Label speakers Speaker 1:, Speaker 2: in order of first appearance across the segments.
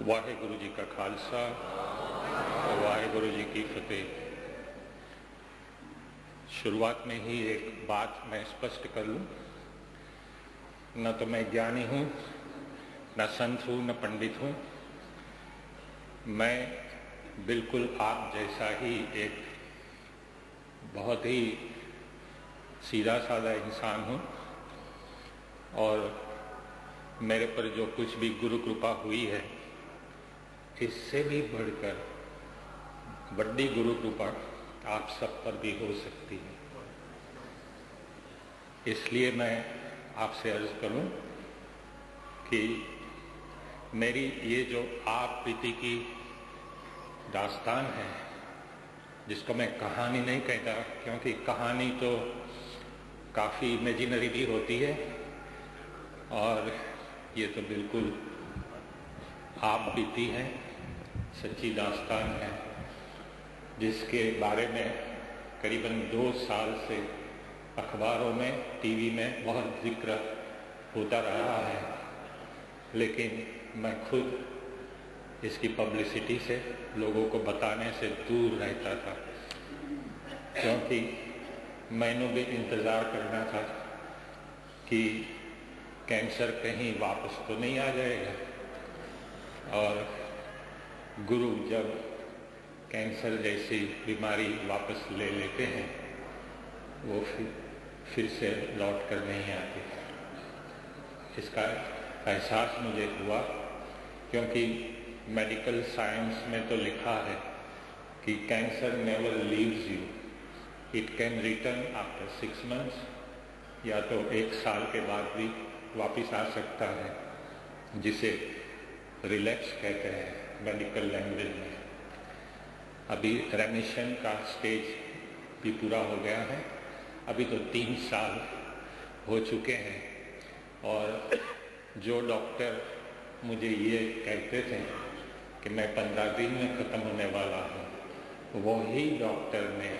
Speaker 1: वाहेगुरु जी का खालसा और वाहेगुरु जी की फतेह। शुरुआत में ही एक बात मैं स्पष्ट कर लूं, न तो मैं ज्ञानी हूं, न संत हूं, न पंडित हूं। मैं बिल्कुल आप जैसा ही एक बहुत ही सीधा साधा इंसान हूं और मेरे पर जो कुछ भी गुरु कृपा हुई है, इससे भी बढ़कर बड़ी गुरु कृपा आप सब पर भी हो सकती है। इसलिए मैं आपसे अर्ज करूं कि मेरी ये जो आप बीती की दास्तान है, जिसको मैं कहानी नहीं कहता, क्योंकि कहानी तो काफ़ी इमेजिनरी भी होती है और ये तो बिल्कुल आप बीती है, सच्ची दास्तान है, जिसके बारे में करीबन 2 साल से अखबारों में, टीवी में बहुत जिक्र होता रहा है, लेकिन मैं खुद इसकी पब्लिसिटी से, लोगों को बताने से दूर रहता था, क्योंकि मैंने भी इंतज़ार करना था कि कैंसर कहीं वापस तो नहीं आ जाएगा। और गुरु जब कैंसर जैसी बीमारी वापस ले लेते हैं, वो फिर से लौट कर नहीं आती। इसका एहसास मुझे हुआ, क्योंकि मेडिकल साइंस में तो लिखा है कि cancer never leaves you, it can return after 6 months, या तो 1 साल के बाद भी वापस आ सकता है, जिसे रिलैप्स कहते हैं मेडिकल लैंग्वेज में। अभी रेमिशन का स्टेज भी पूरा हो गया है, अभी तो 3 साल हो चुके हैं। और जो डॉक्टर मुझे ये कहते थे कि मैं 15 दिन में ख़त्म होने वाला हूँ, वही डॉक्टर ने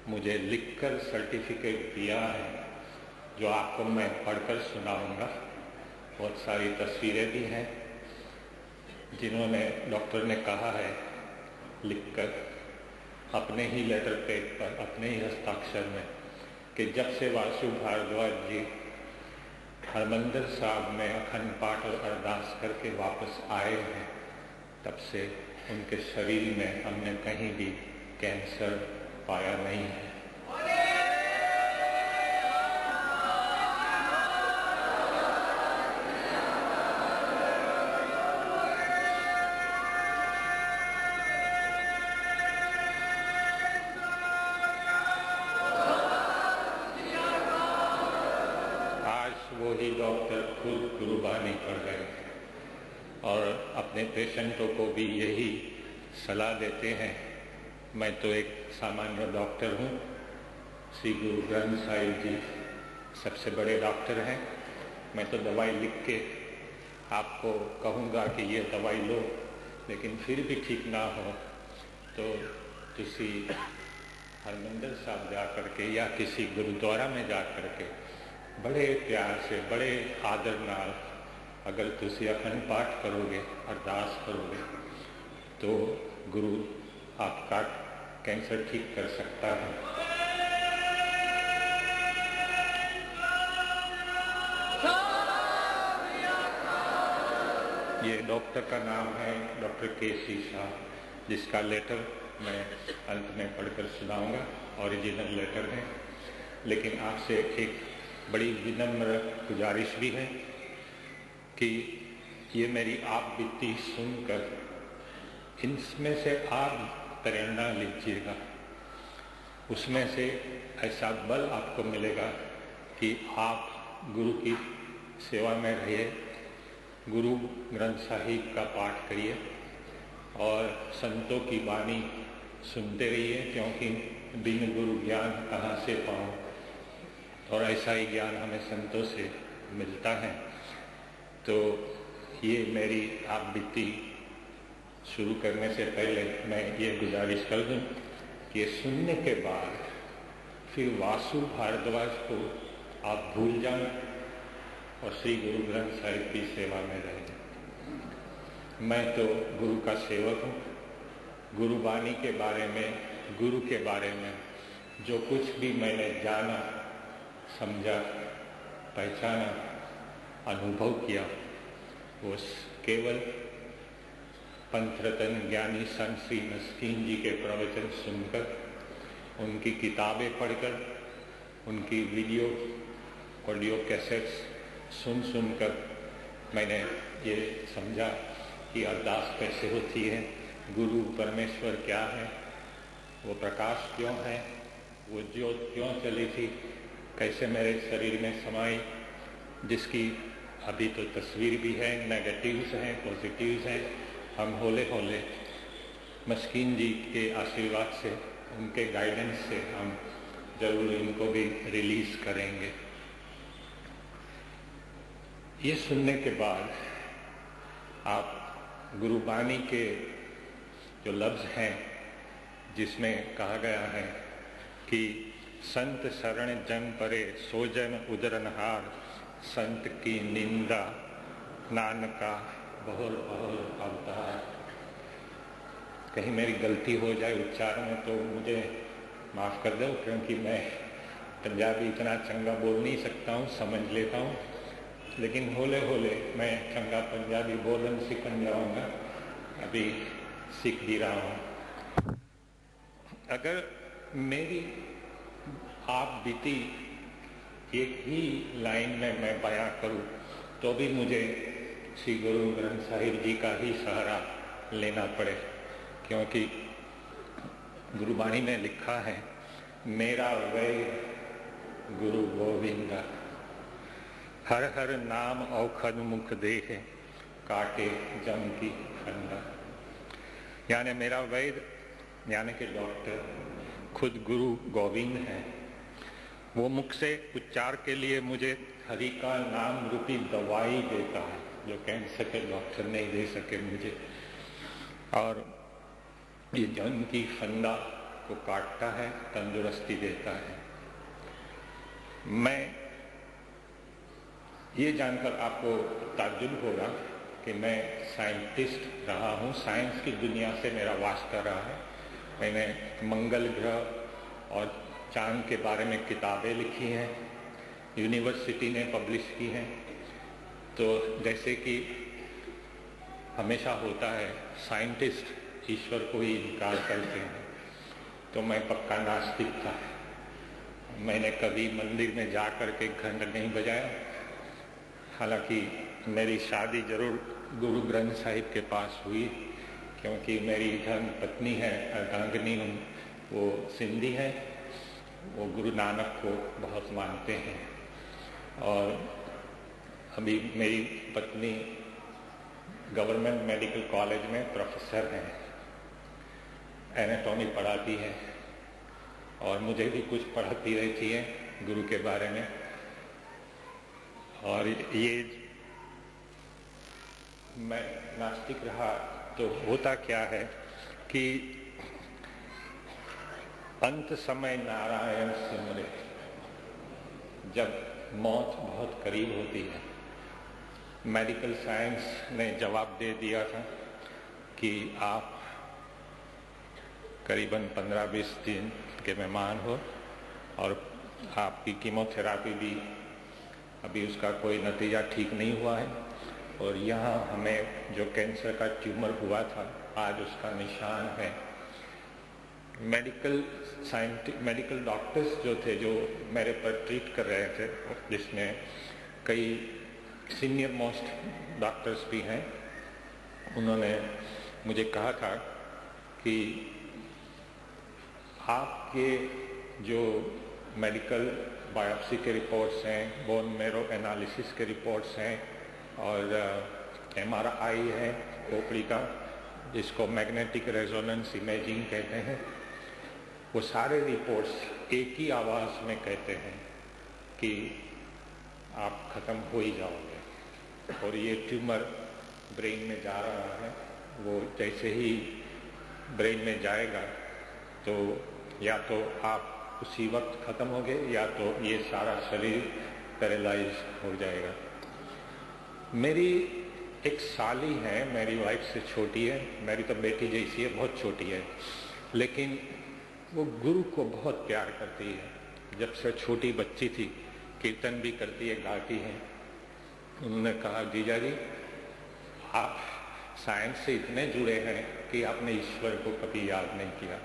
Speaker 1: मुझे लिखकर सर्टिफिकेट दिया है, जो आपको मैं पढ़कर सुनाऊंगा। बहुत सारी तस्वीरें भी हैं, जिन्होंने डॉक्टर ने कहा है लिखकर अपने ही लेटर पैड पर, अपने ही हस्ताक्षर में, कि जब से वासु भारद्वाज जी हरमंदिर साहब में अखंड पाठ और अरदास करके वापस आए हैं, तब से उनके शरीर में हमने कहीं भी कैंसर पाया नहीं है। वही डॉक्टर खुद कुर्बानी कर गए और अपने पेशेंटों को भी यही सलाह देते हैं। मैं तो एक सामान्य डॉक्टर हूँ, श्री गुरु ग्रंथ साहिब जी सबसे बड़े डॉक्टर हैं। मैं तो दवाई लिख के आपको कहूँगा कि ये दवाई लो, लेकिन फिर भी ठीक ना हो तो किसी हरमंदिर साहब जा करके या किसी गुरुद्वारा में जा करके बड़े प्यार से, बड़े आदर नाल अगर तुसी अखंड पाठ करोगे, अरदास करोगे, तो गुरु आपका कैंसर ठीक कर सकता है। ये डॉक्टर का नाम है डॉक्टर के.सी. शाह, जिसका लेटर मैं अंत में पढ़कर सुनाऊंगा। ओरिजिनल लेटर है, लेकिन आपसे एक बड़ी विनम्र गुजारिश भी है कि ये मेरी आप बीती सुनकर इनमें से आप प्रेरणा लीजिएगा, उसमें से ऐसा बल आपको मिलेगा कि आप गुरु की सेवा में रहिए, गुरु ग्रंथ साहिब का पाठ करिए और संतों की वाणी सुनते रहिए, क्योंकि बिन गुरु ज्ञान कहाँ से पाऊँ, और ऐसा ही ज्ञान हमें संतों से मिलता है। तो ये मेरी आप बीती शुरू करने से पहले मैं ये गुजारिश कर दूं कि ये सुनने के बाद फिर वासु भारद्वाज को आप भूल जाएं और श्री गुरु ग्रंथ साहिब की सेवा में रहें। मैं तो गुरु का सेवक हूँ। गुरुवाणी के बारे में, गुरु के बारे में जो कुछ भी मैंने जाना, समझा, पहचाना, अनुभव किया, वो केवल पंचरत्न ज्ञानी संत श्री मस्कीन जी के प्रवचन सुनकर, उनकी किताबें पढ़कर, उनकी वीडियो ऑडियो कैसेट्स सुनकर मैंने ये समझा कि अरदास कैसे होती है, गुरु परमेश्वर क्या है, वो प्रकाश क्यों है, वो ज्योत क्यों चली थी, कैसे मेरे शरीर में समाई, जिसकी अभी तो तस्वीर भी है, नेगेटिव्स हैं, पॉजिटिव्स हैं। हम होले होले मस्कीन जी के आशीर्वाद से, उनके गाइडेंस से हम जरूर इनको भी रिलीज करेंगे। ये सुनने के बाद आप गुरुवाणी के जो लफ्ज हैं, जिसमें कहा गया है कि संत शरण जन परे सोजन उदरनहार, संत की निंदा नानका बहुल बहुल अवतार। कहीं मेरी गलती हो जाए उच्चारण में तो मुझे माफ़ कर दो, क्योंकि मैं पंजाबी इतना चंगा बोल नहीं सकता हूँ, समझ लेता हूँ, लेकिन होले होले मैं चंगा पंजाबी बोलन सीखन जाऊँगा, अभी सीख भी रहा हूँ। अगर मेरी आप बीती एक ही लाइन में मैं बयां करूँ तो भी मुझे श्री गुरु ग्रंथ साहिब जी का ही सहारा लेना पड़े, क्योंकि गुरुवाणी में लिखा है, मेरा वैर गुरु गोविंदा, हर हर नाम औखद मुख देह, काटे जम की फंदा। यानी मेरा वैद यानी कि डॉक्टर खुद गुरु गोविंद है। वो मुख से उपचार के लिए मुझे हरि का नाम रूपी दवाई देता है, जो कैंसर के डॉक्टर नहीं दे सके मुझे, और ये जन की फंदा को काटता है, तंदुरुस्ती देता है। मैं ये जानकर आपको ताज्जुब होगा कि मैं साइंटिस्ट रहा हूँ, साइंस की दुनिया से मेरा वास्ता रहा है। मैंने मंगल ग्रह और चांद के बारे में किताबें लिखी हैं, यूनिवर्सिटी ने पब्लिश की हैं। तो जैसे कि हमेशा होता है, साइंटिस्ट ईश्वर को ही इनकार करते हैं, तो मैं पक्का नास्तिक था। मैंने कभी मंदिर में जा कर के घंट नहीं बजाया। हालांकि मेरी शादी जरूर गुरु ग्रंथ साहिब के पास हुई, क्योंकि मेरी धर्म पत्नी है अर्धांगिनी, वो सिंधी है, वो गुरु नानक को बहुत मानते हैं। और अभी मेरी पत्नी गवर्नमेंट मेडिकल कॉलेज में प्रोफेसर हैं, एनाटॉमी पढ़ाती है, और मुझे भी कुछ पढ़ाती रहती है गुरु के बारे में। और ये मैं नास्तिक रहा तो होता क्या है कि अंत समय नारायण सिमरे, जब मौत बहुत करीब होती है, मेडिकल साइंस ने जवाब दे दिया था कि आप करीबन 15-20 दिन के मेहमान हो, और आपकी कीमोथेरापी भी अभी उसका कोई नतीजा ठीक नहीं हुआ है, और यहाँ हमें जो कैंसर का ट्यूमर हुआ था आज उसका निशान है। मेडिकल डॉक्टर्स जो थे, जो मेरे पर ट्रीट कर रहे थे, जिसमें कई सीनियर मोस्ट डॉक्टर्स भी हैं, उन्होंने मुझे कहा था कि आपके जो मेडिकल बायोप्सी के रिपोर्ट्स हैं, बोन मेरो एनालिसिस के रिपोर्ट्स हैं, और MRI है खोपड़ी का, जिसको मैग्नेटिक रेजोनेंस इमेजिंग कहते हैं, वो सारे रिपोर्ट्स एक ही आवाज़ में कहते हैं कि आप ख़त्म हो ही जाओगे। और ये ट्यूमर ब्रेन में जा रहा है, वो जैसे ही ब्रेन में जाएगा तो या तो आप उसी वक्त ख़त्म होगे, या तो ये सारा शरीर पैरालाइज हो जाएगा। मेरी एक साली है, मेरी वाइफ से छोटी है, मेरी तो बेटी जैसी है, बहुत छोटी है, लेकिन वो गुरु को बहुत प्यार करती है। जब से छोटी बच्ची थी कीर्तन भी करती है, गाती है। उन्होंने कहा, जीजा जी आप साइंस से इतने जुड़े हैं कि आपने ईश्वर को कभी याद नहीं किया,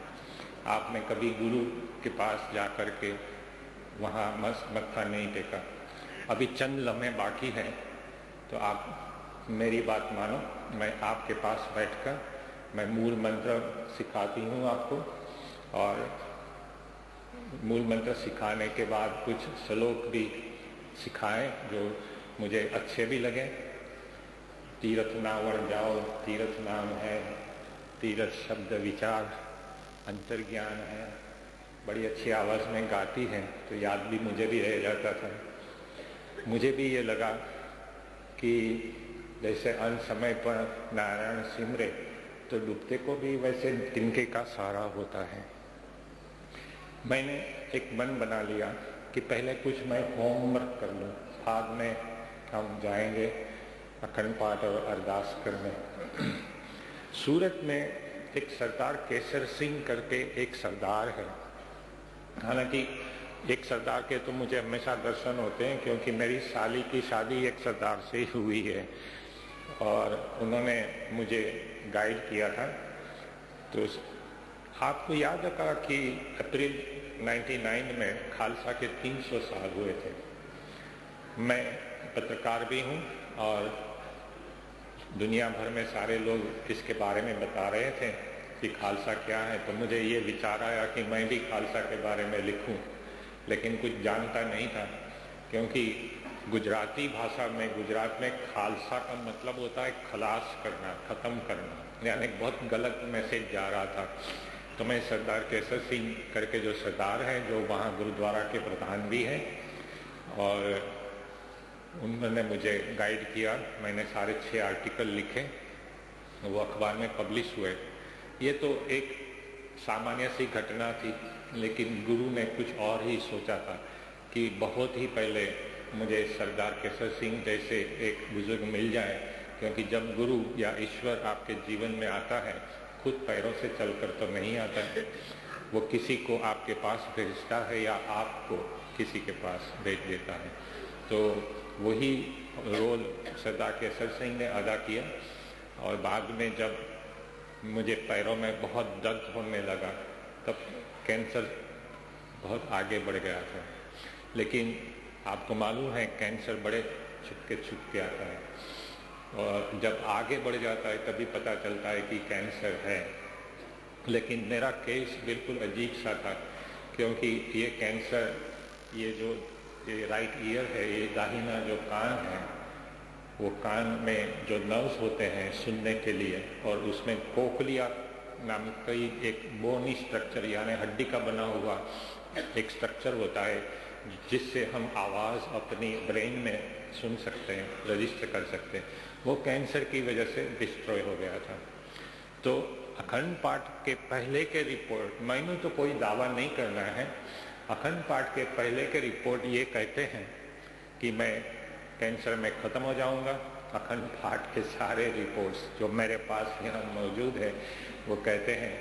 Speaker 1: आपने कभी गुरु के पास जा कर के वहाँ मत्था नहीं टेका। अभी चंद लम्हे बाकी हैं, तो आप मेरी बात मानो, मैं आपके पास बैठकर मैं मूल मंत्र सिखाती हूँ आपको, और मूल मंत्र सिखाने के बाद कुछ श्लोक भी सिखाएं जो मुझे अच्छे भी लगे। तीर्थ नावर जाओ, तीर्थ नाम है, तीर्थ शब्द विचार अंतर्ज्ञान है। बड़ी अच्छी आवाज़ में गाती है, तो याद भी मुझे भी रह जाता था। मुझे भी ये लगा कि जैसे अन समय पर नारायण सिमरे तो डूबते को भी वैसे तिनके का सहारा होता है। मैंने एक मन बना लिया कि पहले कुछ मैं होमवर्क कर लूँ, बाद में हम जाएंगे अखंड पाठ और अरदास करने। सूरत में एक सरदार केसर सिंह करके एक सरदार है। हालांकि एक सरदार के तो मुझे हमेशा दर्शन होते हैं, क्योंकि मेरी साली की शादी एक सरदार से ही हुई है और उन्होंने मुझे गाइड किया था। तो आपको याद रखा कि अप्रैल 99 में खालसा के 300 साल हुए थे। मैं पत्रकार भी हूँ और दुनिया भर में सारे लोग इसके बारे में बता रहे थे कि खालसा क्या है, तो मुझे ये विचार आया कि मैं भी खालसा के बारे में लिखूं, लेकिन कुछ जानता नहीं था, क्योंकि गुजराती भाषा में, गुजरात में खालसा का मतलब होता है खलास करना, खत्म करना, यानी बहुत गलत मैसेज जा रहा था। तो मैं सरदार केसर सिंह करके जो सरदार हैं, जो वहाँ गुरुद्वारा के प्रधान भी हैं, और उन्होंने मुझे गाइड किया। मैंने 6.5 आर्टिकल लिखे, वो अखबार में पब्लिश हुए। ये तो एक सामान्य सी घटना थी, लेकिन गुरु ने कुछ और ही सोचा था कि बहुत ही पहले मुझे सरदार केसर सिंह जैसे एक बुजुर्ग मिल जाए, क्योंकि जब गुरु या ईश्वर आपके जीवन में आता है, खुद पैरों से चलकर तो नहीं आता है, वो किसी को आपके पास भेजता है या आपको किसी के पास भेज देता है। तो वही रोल सरदार केसर सिंह ने अदा किया। और बाद में जब मुझे पैरों में बहुत दर्द होने लगा, तब कैंसर बहुत आगे बढ़ गया था। लेकिन आपको मालूम है कैंसर बड़े छुपके आता है, और जब आगे बढ़ जाता है तभी पता चलता है कि कैंसर है। लेकिन मेरा केस बिल्कुल अजीब सा था, क्योंकि ये कैंसर, ये राइट ईयर है, ये दाहिना जो कान है, वो कान में जो नर्व्स होते हैं सुनने के लिए, और उसमें कोकलिया नाम का एक बोनी स्ट्रक्चर यानी हड्डी का बना हुआ एक स्ट्रक्चर होता है, जिससे हम आवाज़ अपनी ब्रेन में सुन सकते हैं, रजिस्टर कर सकते हैं। वो कैंसर की वजह से डिस्ट्रॉय हो गया था। तो अखंड पाठ के पहले के रिपोर्ट, मैंने तो कोई दावा नहीं करना है, अखंड पाठ के पहले के रिपोर्ट ये कहते हैं कि मैं कैंसर में ख़त्म हो जाऊंगा। अखंड पाठ के सारे रिपोर्ट्स जो मेरे पास यहाँ मौजूद है, वो कहते हैं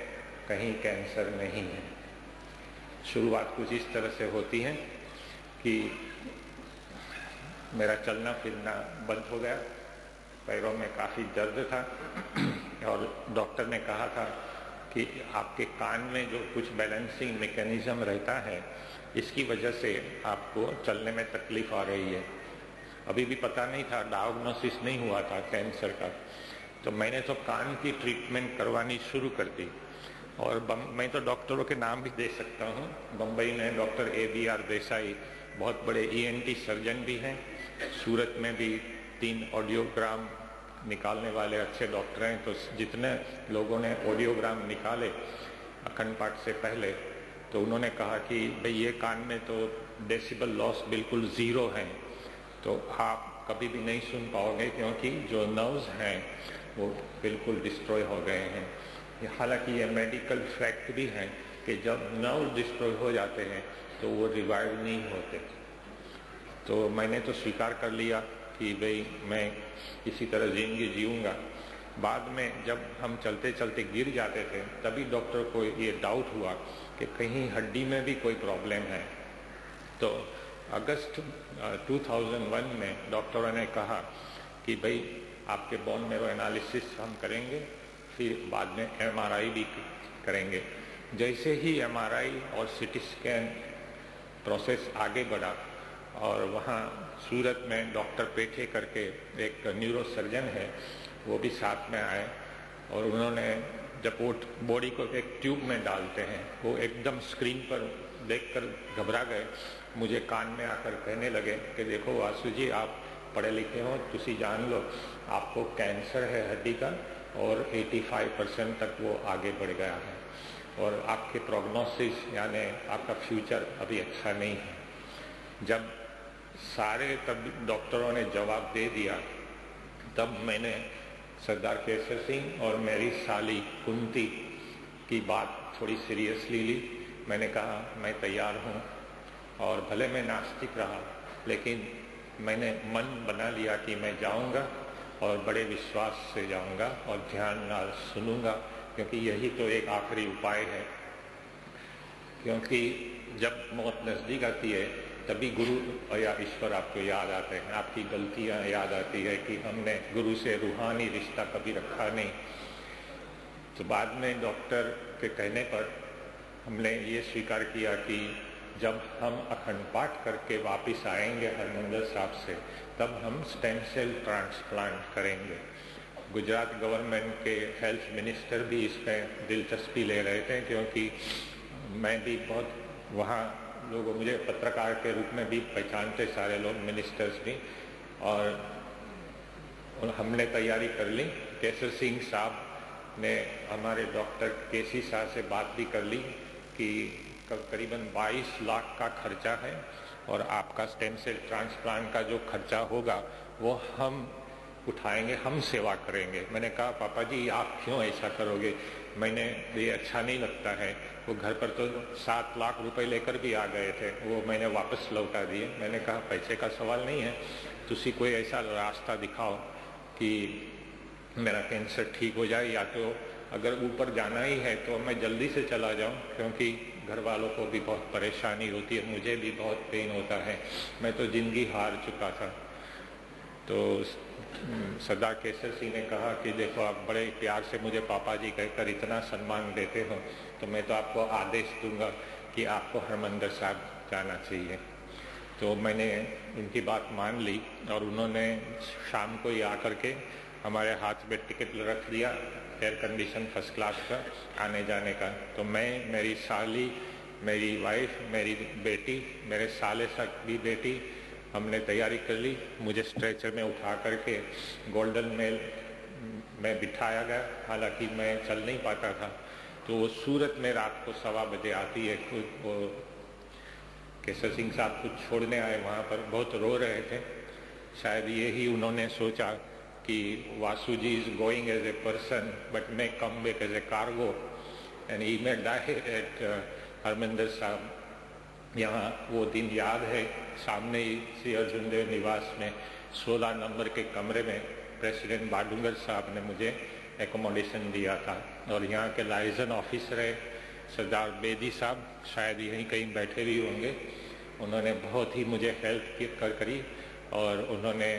Speaker 1: कहीं कैंसर नहीं है। शुरुआत कुछ इस तरह से होती है कि मेरा चलना फिरना बंद हो गया, पैरों में काफ़ी दर्द था, और डॉक्टर ने कहा था कि आपके कान में जो कुछ बैलेंसिंग मैकेनिज्म रहता है, इसकी वजह से आपको चलने में तकलीफ आ रही है। अभी भी पता नहीं था, डायग्नोसिस नहीं हुआ था कैंसर का। तो मैंने तो कान की ट्रीटमेंट करवानी शुरू कर दी, और मैं तो डॉक्टरों के नाम भी दे सकता हूँ। बम्बई में डॉक्टर ABR देसाई बहुत बड़े ENT सर्जन भी हैं, सूरत में भी 3 ऑडियोग्राम निकालने वाले अच्छे डॉक्टर हैं। तो जितने लोगों ने ऑडियोग्राम निकाले अखंड पाठ से पहले, तो उन्होंने कहा कि भाई ये कान में तो डेसिबल लॉस बिल्कुल ज़ीरो है, तो आप कभी भी नहीं सुन पाओगे, क्योंकि जो नर्व्स हैं वो बिल्कुल डिस्ट्रॉय हो गए हैं। हालांकि ये मेडिकल फैक्ट भी है कि जब नर्व डिस्ट्रॉय हो जाते हैं तो वो रिवाइव नहीं होते। तो मैंने तो स्वीकार कर लिया कि भाई मैं इसी तरह जिंदगी जीऊँगा। बाद में जब हम चलते चलते गिर जाते थे तभी डॉक्टर को ये डाउट हुआ कि कहीं हड्डी में भी कोई प्रॉब्लम है। तो अगस्त 2001 में डॉक्टरों ने कहा कि भाई आपके बोन मेरो एनालिसिस हम करेंगे, फिर बाद में MRI भी करेंगे। जैसे ही MRI और CT स्कैन प्रोसेस आगे बढ़ा और वहाँ सूरत में डॉक्टर पेठे करके एक न्यूरोसर्जन है, वो भी साथ में आए और उन्होंने जब बॉडी को एक ट्यूब में डालते हैं वो एकदम स्क्रीन पर देखकर घबरा गए। मुझे कान में आकर कहने लगे कि देखो वासु जी, आप पढ़े लिखे हो, तुसी जान लो आपको कैंसर है हड्डी का और 85% तक वो आगे बढ़ गया है और आपके प्रोग्नोसिस यानी आपका फ्यूचर अभी अच्छा नहीं है। जब सारे तब डॉक्टरों ने जवाब दे दिया तब मैंने सरदार केसर सिंह और मेरी साली कुंती की बात थोड़ी सीरियसली ली। मैंने कहा मैं तैयार हूँ और भले मैं नास्तिक रहा लेकिन मैंने मन बना लिया कि मैं जाऊँगा और बड़े विश्वास से जाऊँगा और ध्यान नाल सुनूंगा, क्योंकि यही तो एक आखिरी उपाय है। क्योंकि जब मौत नज़दीक आती है तभी गुरु या ईश्वर आपको याद आते हैं, आपकी गलतियां याद आती है कि हमने गुरु से रूहानी रिश्ता कभी रखा नहीं। तो बाद में डॉक्टर के कहने पर हमने ये स्वीकार किया कि जब हम अखंड पाठ करके वापस आएंगे हरमंदिर साहब से तब हम स्टेम सेल ट्रांसप्लांट करेंगे। गुजरात गवर्नमेंट के हेल्थ मिनिस्टर भी इसमें दिलचस्पी ले रहे थे, क्योंकि मैं भी बहुत वहाँ लोग मुझे पत्रकार के रूप में भी पहचानते, सारे लोग, मिनिस्टर्स भी, और हमने तैयारी कर ली। केसर सिंह साहब ने हमारे डॉक्टर केसी साहब से बात भी कर ली कि करीबन 22 लाख का खर्चा है और आपका स्टेम सेल ट्रांसप्लांट का जो खर्चा होगा वो हम उठाएंगे, हम सेवा करेंगे। मैंने कहा पापा जी आप क्यों ऐसा करोगे, मैंने ये अच्छा नहीं लगता है। वो घर पर तो 7 लाख रुपए लेकर भी आ गए थे, वो मैंने वापस लौटा दिए। मैंने कहा पैसे का सवाल नहीं है, तुसी कोई ऐसा रास्ता दिखाओ कि मेरा कैंसर ठीक हो जाए, या तो अगर ऊपर जाना ही है तो मैं जल्दी से चला जाऊं, क्योंकि घर वालों को भी बहुत परेशानी होती है, मुझे भी बहुत पेन होता है, मैं तो जिंदगी हार चुका था। तो सरदार केसर सिंह ने कहा कि देखो आप बड़े प्यार से मुझे पापा जी कहकर इतना सम्मान देते हो, तो मैं तो आपको आदेश दूंगा कि आपको हरमंदिर साहब जाना चाहिए। तो मैंने उनकी बात मान ली और उन्होंने शाम को ही आकर के हमारे हाथ में टिकट रख दिया, एयर कंडीशन फर्स्ट क्लास का आने जाने का। तो मैं, मेरी साली, मेरी वाइफ, मेरी बेटी, मेरे साले तक भी बेटी, हमने तैयारी कर ली। मुझे स्ट्रेचर में उठा करके गोल्डन मेल में बिठाया गया, हालांकि मैं चल नहीं पाता था। तो वो सूरत में रात को 1:15 बजे आती है। वो केसर सिंह साहब कुछ छोड़ने आए, वहाँ पर बहुत रो रहे थे। शायद यही उन्होंने सोचा कि Vasu ji is going as a person but may come back as a cargo and he may die at Harmandir Sahib. यहाँ वो दिन याद है, सामने ही श्री अर्जुन देव निवास में 16 नंबर के कमरे में प्रेसिडेंट बाडूंगर साहब ने मुझे एकोमोडेशन दिया था। और यहाँ के लाइजन ऑफिसर है सरदार बेदी साहब, शायद यहीं कहीं बैठे भी होंगे। उन्होंने बहुत ही मुझे हेल्प करी और उन्होंने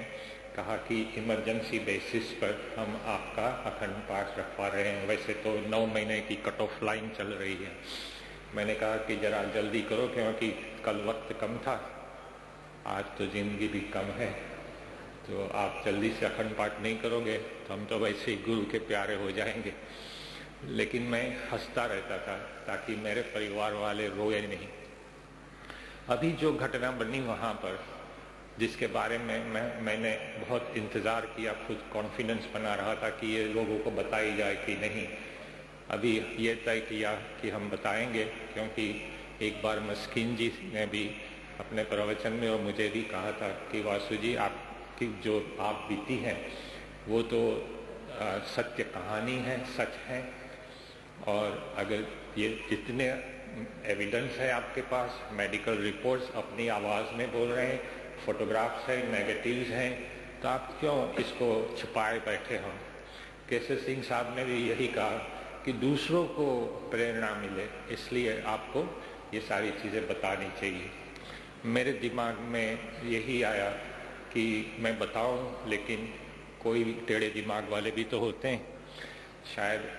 Speaker 1: कहा कि इमरजेंसी बेसिस पर हम आपका अखंड पाठ रखवा रहे हैं। वैसे तो 9 महीने की कट ऑफ लाइन चल रही है। मैंने कहा कि जरा जल्दी करो, क्योंकि कल वक्त कम था, आज तो जिंदगी भी कम है, तो आप जल्दी से अखंड पाठ नहीं करोगे तो हम तो वैसे ही गुरु के प्यारे हो जाएंगे। लेकिन मैं हंसता रहता था ताकि मेरे परिवार वाले रोए नहीं। अभी जो घटना बनी वहाँ पर, जिसके बारे में मैंने बहुत इंतज़ार किया, खुद कॉन्फिडेंस बना रहा था कि ये लोगों को बताई जाए कि नहीं, अभी ये तय किया कि हम बताएंगे, क्योंकि एक बार मस्किन जी ने भी अपने प्रवचन में और मुझे भी कहा था कि वासु जी आपकी जो आप बीती हैं वो तो सत्य कहानी है, सच है, और अगर ये जितने एविडेंस है आपके पास, मेडिकल रिपोर्ट्स अपनी आवाज़ में बोल रहे हैं, फोटोग्राफ्स हैं, नेगेटिव्स हैं, तो आप क्यों इसको छुपाए बैठे हो। केसर सिंह साहब ने भी यही कहा कि दूसरों को प्रेरणा मिले, इसलिए आपको ये सारी चीज़ें बतानी चाहिए। मेरे दिमाग में यही आया कि मैं बताऊं, लेकिन कोई टेढ़े दिमाग वाले भी तो होते हैं, शायद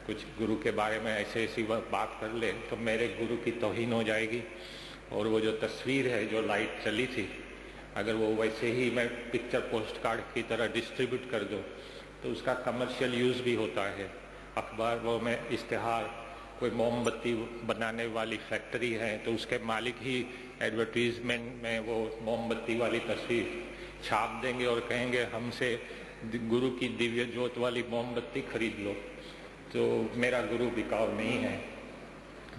Speaker 1: कुछ गुरु के बारे में ऐसी बात कर ले तो मेरे गुरु की तौहीन हो जाएगी। और वो जो तस्वीर है जो लाइट चली थी, अगर वो वैसे ही मैं पिक्चर पोस्ट कार्ड की तरह डिस्ट्रीब्यूट कर दूं तो उसका कमर्शियल यूज़ भी होता है। अखबार वो में इश्तिहार, कोई मोमबत्ती बनाने वाली फैक्ट्री है तो उसके मालिक ही एडवर्टीजमेंट में वो मोमबत्ती वाली तस्वीर छाप देंगे और कहेंगे हमसे गुरु की दिव्य ज्योत वाली मोमबत्ती खरीद लो। तो मेरा गुरु बिकाऊ नहीं है,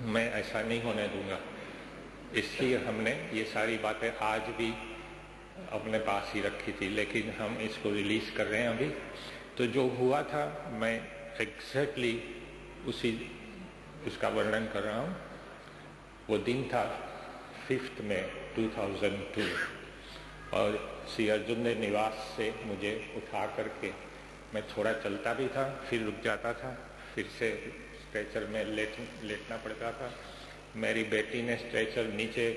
Speaker 1: मैं ऐसा नहीं होने दूंगा। इसलिए हमने ये सारी बातें आज भी अपने पास ही रखी थी, लेकिन हम इसको रिलीज कर रहे हैं अभी। तो जो हुआ था मैं एग्जैक्टली उसका वर्णन कर रहा हूँ। वो दिन था 5 मई 2002 और श्री अर्जुन ने निवास से मुझे उठा करके, मैं थोड़ा चलता भी था, फिर रुक जाता था, फिर से स्ट्रेचर में लेटना पड़ता था। मेरी बेटी ने स्ट्रेचर नीचे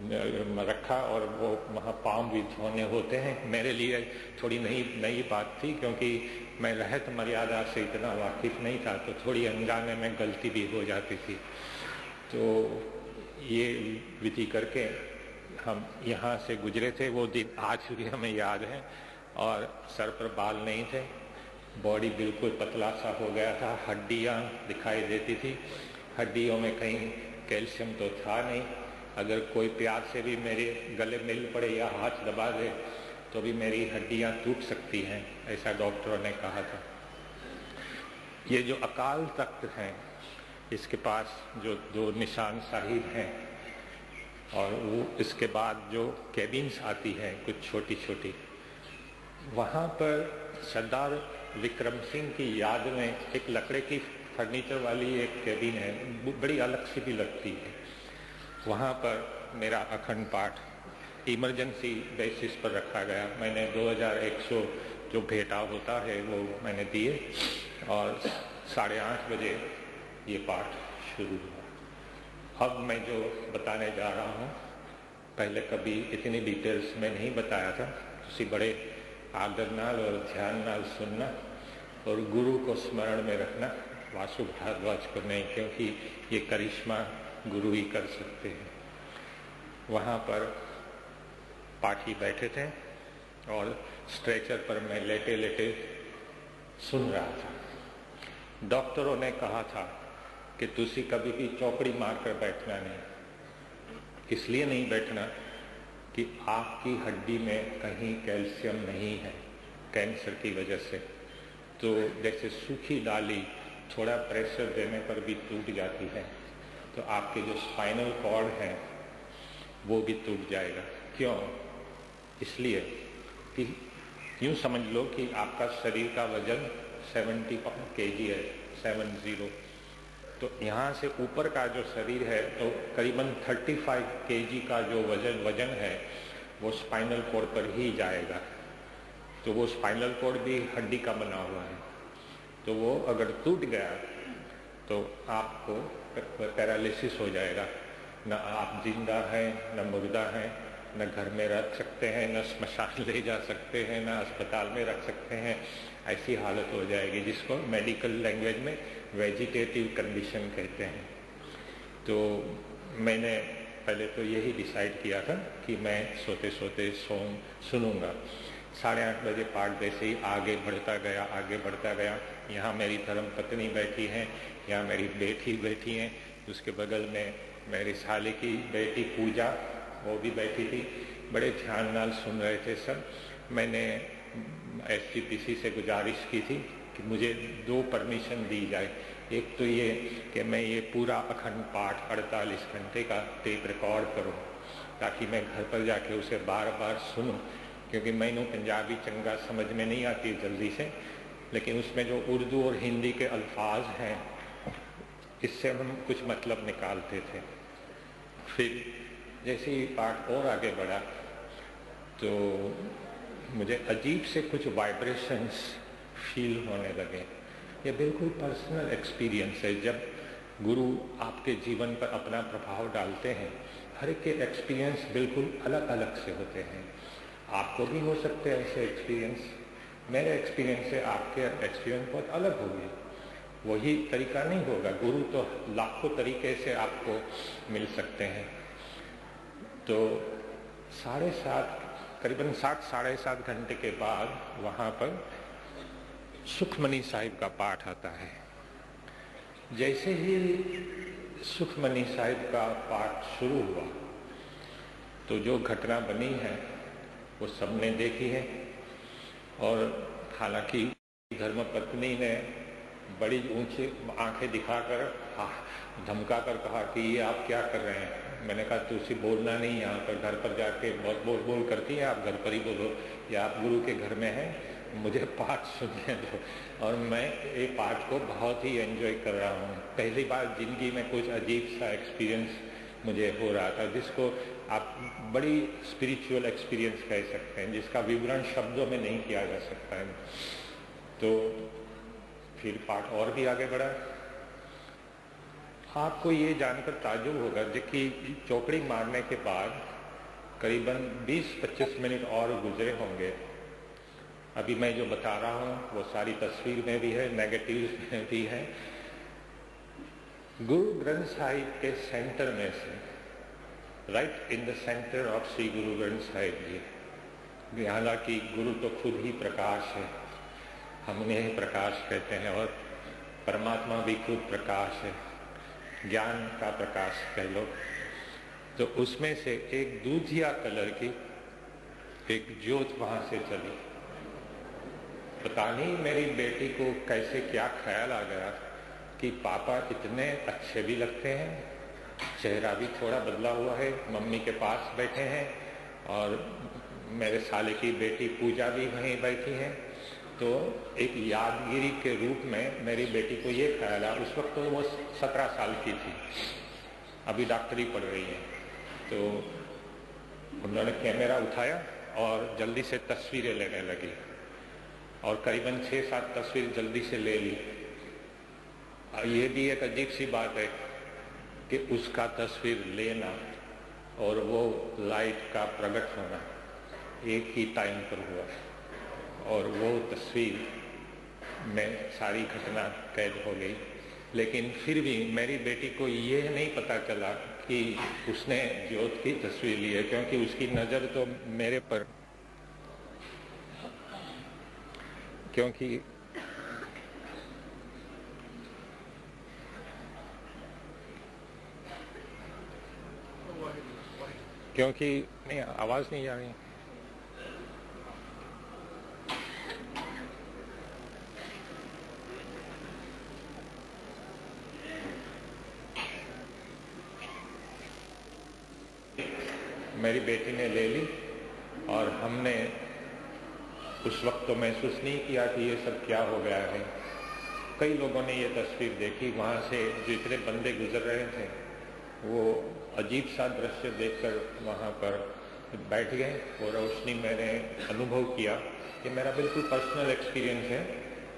Speaker 1: रखा और वो वहाँ पाँव भी धोने होते हैं। मेरे लिए थोड़ी नई बात थी, क्योंकि मैं रहत मर्यादा से इतना वाकिफ नहीं था, तो थोड़ी अनजाने में गलती भी हो जाती थी। तो ये विधि करके हम यहाँ से गुजरे थे। वो दिन आज भी हमें याद है। और सर पर बाल नहीं थे, बॉडी बिल्कुल पतला सा हो गया था, हड्डियाँ दिखाई देती थी, हड्डियों में कहीं कैल्शियम तो था नहीं। अगर कोई प्यार से भी मेरे गले मिल पड़े या हाथ दबा दे तो भी मेरी हड्डियां टूट सकती हैं, ऐसा डॉक्टरों ने कहा था। ये जो अकाल तख्त है, इसके पास जो 2 निशान साहिब हैं, और वो इसके बाद जो कैबिन्स आती हैं कुछ छोटी छोटी, वहाँ पर सरदार विक्रम सिंह की याद में एक लकड़े की फर्नीचर वाली एक कैबिन है, बड़ी अलग सी भी लगती है। वहाँ पर मेरा अखंड पाठ इमरजेंसी बेसिस पर रखा गया। मैंने 2100 जो भेंटा होता है वो मैंने दिए और 8:30 बजे ये पाठ शुरू हुआ। अब मैं जो बताने जा रहा हूँ, पहले कभी इतनी डिटेल्स में नहीं बताया था। उसी बड़े आदर नाल और ध्यान नाल सुनना और गुरु को स्मरण में रखना, वासु भारद्वाज को नहीं, क्योंकि ये करिश्मा गुरु ही कर सकते हैं। वहाँ पर पाठी बैठे थे और स्ट्रेचर पर मैं लेटे लेटे सुन रहा था। डॉक्टरों ने कहा था कि तुसी कभी भी चौकड़ी मारकर बैठना नहीं। इसलिए नहीं बैठना कि आपकी हड्डी में कहीं कैल्शियम नहीं है, कैंसर की वजह से। तो जैसे सूखी डाली थोड़ा प्रेशर देने पर भी टूट जाती है, तो आपके जो स्पाइनल कॉर्ड है वो भी टूट जाएगा। क्यों? इसलिए कि यूँ समझ लो कि आपका शरीर का वजन 70 kg है, 70। तो यहाँ से ऊपर का जो शरीर है तो करीबन 35 kg का जो वजन है वो स्पाइनल कॉर्ड पर ही जाएगा। तो वो स्पाइनल कॉर्ड भी हड्डी का बना हुआ है, तो वो अगर टूट गया तो आपको पैरालिसिस हो जाएगा। न आप जिंदा हैं, न मुर्दा हैं, न घर में रख सकते हैं, न स्मशान ले जा सकते हैं, न अस्पताल में रख सकते हैं। ऐसी हालत हो जाएगी, जिसको मेडिकल लैंग्वेज में वेजिटेटिव कंडीशन कहते हैं। तो मैंने पहले तो यही डिसाइड किया था कि मैं सोते सोते सुनूंगा। 8:30 बजे पाठ जैसे ही आगे बढ़ता गया। यहाँ मेरी धर्म पत्नी बैठी हैं, यहाँ मेरी बेटी बैठी हैं, उसके बगल में मेरी साली की बेटी पूजा, वो भी बैठी थी। बड़े ध्यान नाल सुन रहे थे सब। मैंने SGPC से गुजारिश की थी कि मुझे 2 परमिशन दी जाए। एक तो ये कि मैं ये पूरा अखंड पाठ 48 घंटे का टेप रिकॉर्ड करूँ, ताकि मैं घर पर जाके उसे बार बार सुनूं, क्योंकि मैनू पंजाबी चंगा समझ में नहीं आती जल्दी से, लेकिन उसमें जो उर्दू और हिंदी के अल्फाज हैं, इससे हम कुछ मतलब निकालते थे। फिर जैसे ही पाठ और आगे बढ़ा तो मुझे अजीब से कुछ वाइब्रेशंस फील होने लगे। ये बिल्कुल पर्सनल एक्सपीरियंस है। जब गुरु आपके जीवन पर अपना प्रभाव डालते हैं, हर एक के एक्सपीरियंस बिल्कुल अलग अलग से होते हैं। आपको भी हो सकते हैं ऐसे एक्सपीरियंस। मेरे एक्सपीरियंस से आपके एक्सपीरियंस बहुत अलग होंगे, वही तरीका नहीं होगा। गुरु तो लाखों तरीके से आपको मिल सकते हैं। तो 7:30 करीबन 7-7.5 घंटे के बाद वहाँ पर सुखमनी साहिब का पाठ आता है। जैसे ही सुखमनी साहिब का पाठ शुरू हुआ तो जो घटना बनी है वो सबने देखी है। और हालांकि धर्मपत्नी ने बड़ी ऊंची आंखें दिखाकर धमकाकर कहा कि ये आप क्या कर रहे हैं। मैंने कहा तुलसी बोलना नहीं, यहाँ पर घर पर जाके बहुत बोल बोल करती है, आप घर पर ही बोलो, या आप गुरु के घर में हैं, मुझे पाठ सुनने दो। और मैं ये पाठ को बहुत ही एंजॉय कर रहा हूँ। पहली बार जिंदगी में कुछ अजीब सा एक्सपीरियंस मुझे हो रहा था, जिसको आप बड़ी स्पिरिचुअल एक्सपीरियंस कह सकते हैं, जिसका विवरण शब्दों में नहीं किया जा सकता है। तो फिर पाठ और भी आगे बढ़ा। आपको ये जानकर ताज्जुब होगा कि चौकड़ी मारने के बाद करीबन 20-25 मिनट और गुजरे होंगे। अभी मैं जो बता रहा हूँ वो सारी तस्वीर में भी है, नेगेटिव में भी है। गुरु ग्रंथ साहिब के सेंटर में से, right in the centre of Shri Guru Granth Sahib जी, हालांकि गुरु तो खुद ही प्रकाश है, हम उन्हें प्रकाश कहते हैं, और परमात्मा भी खुद प्रकाश है, ज्ञान का प्रकाश कह लो। तो उसमें से एक दूधिया कलर की एक ज्योत वहां से चली। पता नहीं मेरी बेटी को कैसे क्या ख्याल आ गया कि पापा इतने अच्छे भी लगते हैं, चेहरा भी थोड़ा बदला हुआ है, मम्मी के पास बैठे हैं, और मेरे साले की बेटी पूजा भी वहीं बैठी है। तो एक यादगिरी के रूप में मेरी बेटी को ये ख्याल आया। उस वक्त तो वो 17 साल की थी, अभी डॉक्टरी पढ़ रही है। तो उन्होंने कैमरा उठाया और जल्दी से तस्वीरें लेने लगी, और करीबन 6-7 तस्वीर जल्दी से ले ली। ये भी एक अजीब सी बात है कि उसका तस्वीर लेना और वो लाइट का प्रकट होना एक ही टाइम पर हुआ, और वो तस्वीर में सारी घटना कैद हो गई। लेकिन फिर भी मेरी बेटी को ये नहीं पता चला कि उसने ज्योत की तस्वीर ली है, क्योंकि उसकी नज़र तो मेरे पर, क्योंकि नहीं, आवाज नहीं आ रही। मेरी बेटी ने ले ली, और हमने उस वक्त तो महसूस नहीं किया कि ये सब क्या हो गया है। कई लोगों ने ये तस्वीर देखी, वहाँ से जितने बंदे गुजर रहे थे वो अजीब सा दृश्य देखकर वहाँ पर बैठ गए, और रोशनी मैंने अनुभव किया। कि मेरा बिल्कुल पर्सनल एक्सपीरियंस है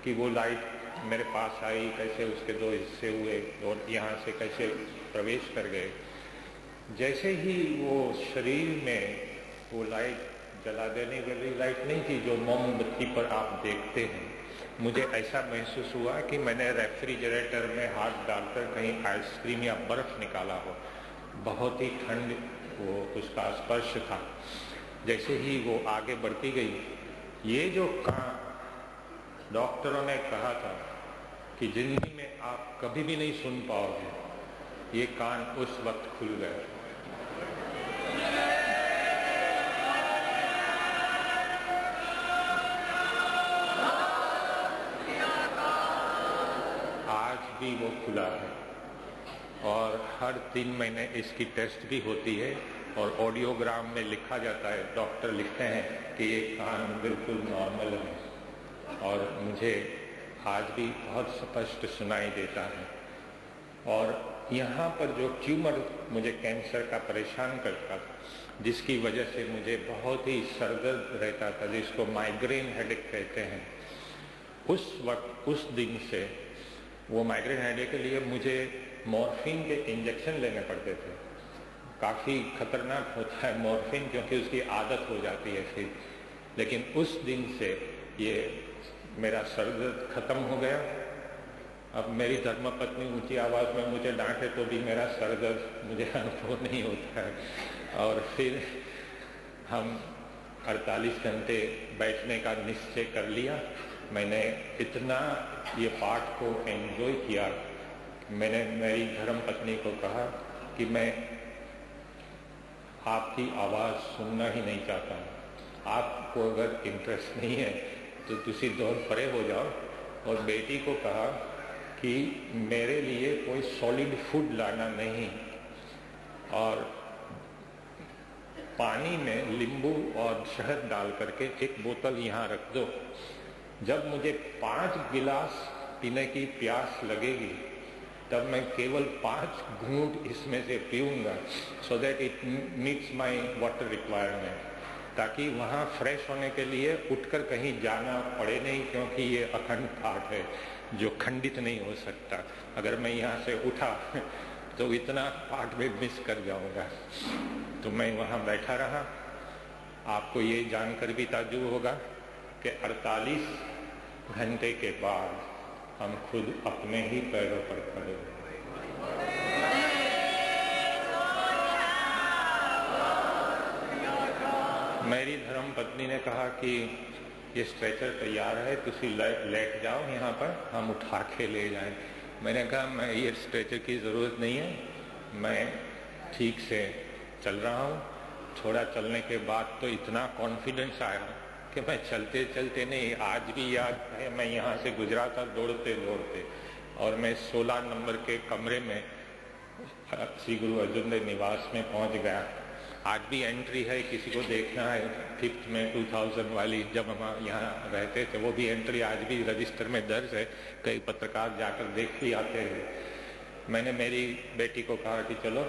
Speaker 1: कि वो लाइट मेरे पास आई, कैसे उसके 2 हिस्से हुए और यहाँ से कैसे प्रवेश कर गए। जैसे ही वो शरीर में वो लाइट जला देने वाली लाइट नहीं थी जो मोमबत्ती पर आप देखते हैं, मुझे ऐसा महसूस हुआ कि मैंने रेफ्रिजरेटर में हाथ डालकर कहीं आइसक्रीम या बर्फ निकाला हो। बहुत ही ठंड वो उसका स्पर्श था। जैसे ही वो आगे बढ़ती गई, ये जो कान डॉक्टरों ने कहा था कि जिंदगी में आप कभी भी नहीं सुन पाओगे, ये कान उस वक्त खुल गए। आज भी वो खुला है, और हर 3 महीने इसकी टेस्ट भी होती है, और ऑडियोग्राम में लिखा जाता है, डॉक्टर लिखते हैं कि ये कान बिल्कुल नॉर्मल है, और मुझे आज भी बहुत स्पष्ट सुनाई देता है। और यहाँ पर जो ट्यूमर मुझे कैंसर का परेशान करता था, जिसकी वजह से मुझे बहुत ही सरदर्द रहता था, जिसको माइग्रेन हेडेक कहते हैं, उस वक्त उस दिन से वो माइग्रेन हेडेक के लिए मुझे मॉर्फिन के इंजेक्शन लेने पड़ते थे। काफ़ी खतरनाक होता है मॉर्फिन, क्योंकि उसकी आदत हो जाती है फिर। लेकिन उस दिन से ये मेरा सर दर्द खत्म हो गया। अब मेरी धर्मपत्नी ऊंची आवाज़ में मुझे डांटे तो भी मेरा सर दर्द मुझे अनुभव नहीं होता है। और फिर हम 48 घंटे बैठने का निश्चय कर लिया। मैंने इतना ये पाठ को एंजॉय किया, मैंने मेरी धर्मपत्नी को कहा कि मैं आपकी आवाज़ सुनना ही नहीं चाहता हूँ। आपको अगर इंटरेस्ट नहीं है तो तुसी दौड़ परे हो जाओ। और बेटी को कहा कि मेरे लिए कोई सॉलिड फूड लाना नहीं, और पानी में नींबू और शहद डाल करके एक बोतल यहाँ रख दो। जब मुझे 5 गिलास पीने की प्यास लगेगी तब मैं केवल 5 घूंट इसमें से पीऊंगा, so that it meets my water requirement, ताकि वहाँ फ्रेश होने के लिए उठकर कहीं जाना पड़े नहीं, क्योंकि ये अखंड पाठ है जो खंडित नहीं हो सकता। अगर मैं यहाँ से उठा तो इतना पाठ में मिस कर जाऊंगा। तो मैं वहाँ बैठा रहा। आपको ये जानकर भी ताज्जुब होगा कि 48 घंटे के बाद हम खुद अपने ही पैरों पर खड़े हो। मेरी धर्म पत्नी ने कहा कि ये स्ट्रेचर तैयार है, तुसी लेट जाओ यहाँ पर, हम उठा के ले जाएं। मैंने कहा मैं ये स्ट्रेचर की ज़रूरत नहीं है, मैं ठीक से चल रहा हूँ। थोड़ा चलने के बाद तो इतना कॉन्फिडेंस आया कि मैं चलते चलते नहीं, आज भी याद है मैं यहाँ से गुजरा था दौड़ते दौड़ते, और मैं 16 नंबर के कमरे में श्री गुरु अर्जुन देव निवास में पहुँच गया। आज भी एंट्री है, किसी को देखना है 5 में 2000 वाली, जब हम यहाँ रहते थे, वो भी एंट्री आज भी रजिस्टर में दर्ज है। कई पत्रकार जाकर देख भी आते हैं। मैंने मेरी बेटी को कहा कि चलो,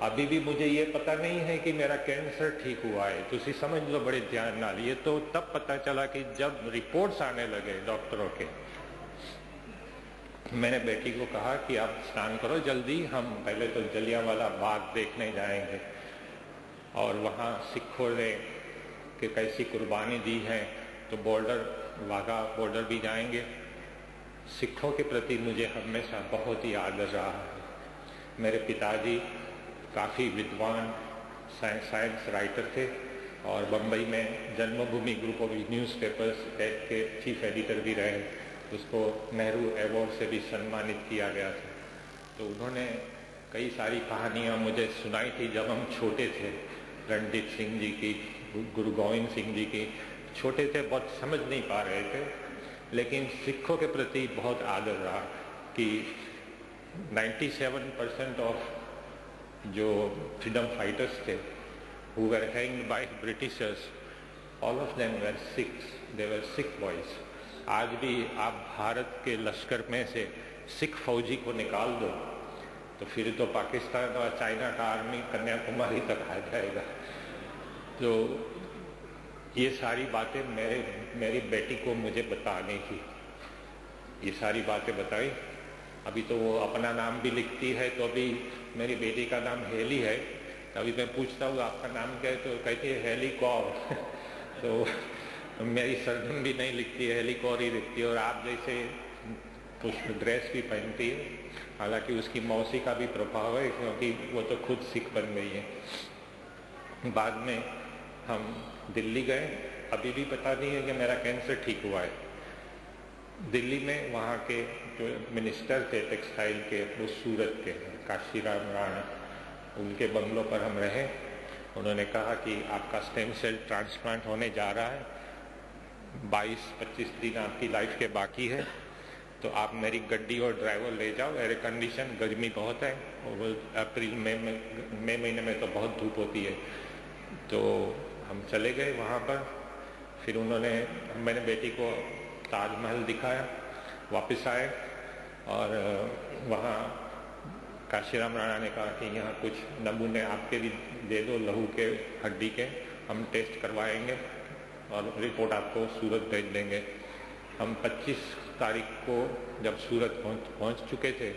Speaker 1: अभी भी मुझे ये पता नहीं है कि मेरा कैंसर ठीक हुआ है, तुसी समझ लो बड़े ध्यान नाल। ये तो तब पता चला कि जब रिपोर्ट्स आने लगे डॉक्टरों के। मैंने बेटी को कहा कि आप स्नान करो जल्दी, हम पहले तो जलियांवाला बाग देखने जाएंगे, और वहाँ सिखों ने कि कैसी कुर्बानी दी है, तो बॉर्डर, वाघा बॉर्डर भी जाएंगे। सिखों के प्रति मुझे हमेशा बहुत ही आदर रहा है। मेरे पिताजी काफ़ी विद्वान साइंस राइटर थे, और बम्बई में जन्मभूमि ग्रुप ऑफ न्यूज़पेपर्स के चीफ एडिटर भी रहे। उसको नेहरू अवार्ड से भी सम्मानित किया गया था। तो उन्होंने कई सारी कहानियाँ मुझे सुनाई थी जब हम छोटे थे, रणजीत सिंह जी की, गुरु गोविंद सिंह जी की। छोटे थे, बहुत समझ नहीं पा रहे थे, लेकिन सिखों के प्रति बहुत आदर रहा कि 97% ऑफ जो फ्रीडम फाइटर्स थे who were hanged by Britishers, all of them were Sikhs, they were Sikh boys. आज भी आप भारत के लश्कर में से सिख फौजी को निकाल दो तो फिर तो पाकिस्तान और चाइना का आर्मी कन्याकुमारी तक आ जाएगा। तो ये सारी बातें मेरी बेटी को मुझे बताने की, ये सारी बातें बताई। अभी तो वो अपना नाम भी लिखती है, तो अभी मेरी बेटी का नाम हेली है। अभी मैं पूछता हूँ आपका नाम क्या है, तो कहती है हेली कौर। तो मेरी सरनेम भी नहीं लिखती है, हेली कौर ही लिखती है। और आप जैसे पुष्प ड्रेस भी पहनती है, हालांकि उसकी मौसी का भी प्रभाव है, क्योंकि वो तो खुद सिख बन गई है। बाद में हम दिल्ली गए, अभी भी पता नहीं है कि मेरा कैंसर ठीक हुआ है। दिल्ली में वहाँ के जो मिनिस्टर थे टेक्सटाइल के, वो सूरत के काशीराम राणा, उनके बंगलों पर हम रहे। उन्होंने कहा कि आपका स्टेम सेल ट्रांसप्लांट होने जा रहा है, 22-25 दिन आपकी लाइफ के बाकी है, तो आप मेरी गड्डी और ड्राइवर ले जाओ, एयर कंडीशन, गर्मी बहुत है, और अप्रैल मई महीने में तो बहुत धूप होती है। तो हम चले गए वहाँ पर। फिर मैंने बेटी को ताजमहल दिखाया, वापस आए, और वहाँ काशीराम राणा ने कहा कि यहाँ कुछ नमूने आपके भी दे दो लहू के, हड्डी के, हम टेस्ट करवाएंगे और रिपोर्ट आपको सूरत भेज देंगे। हम 25 तारीख को जब सूरत पहुँच चुके थे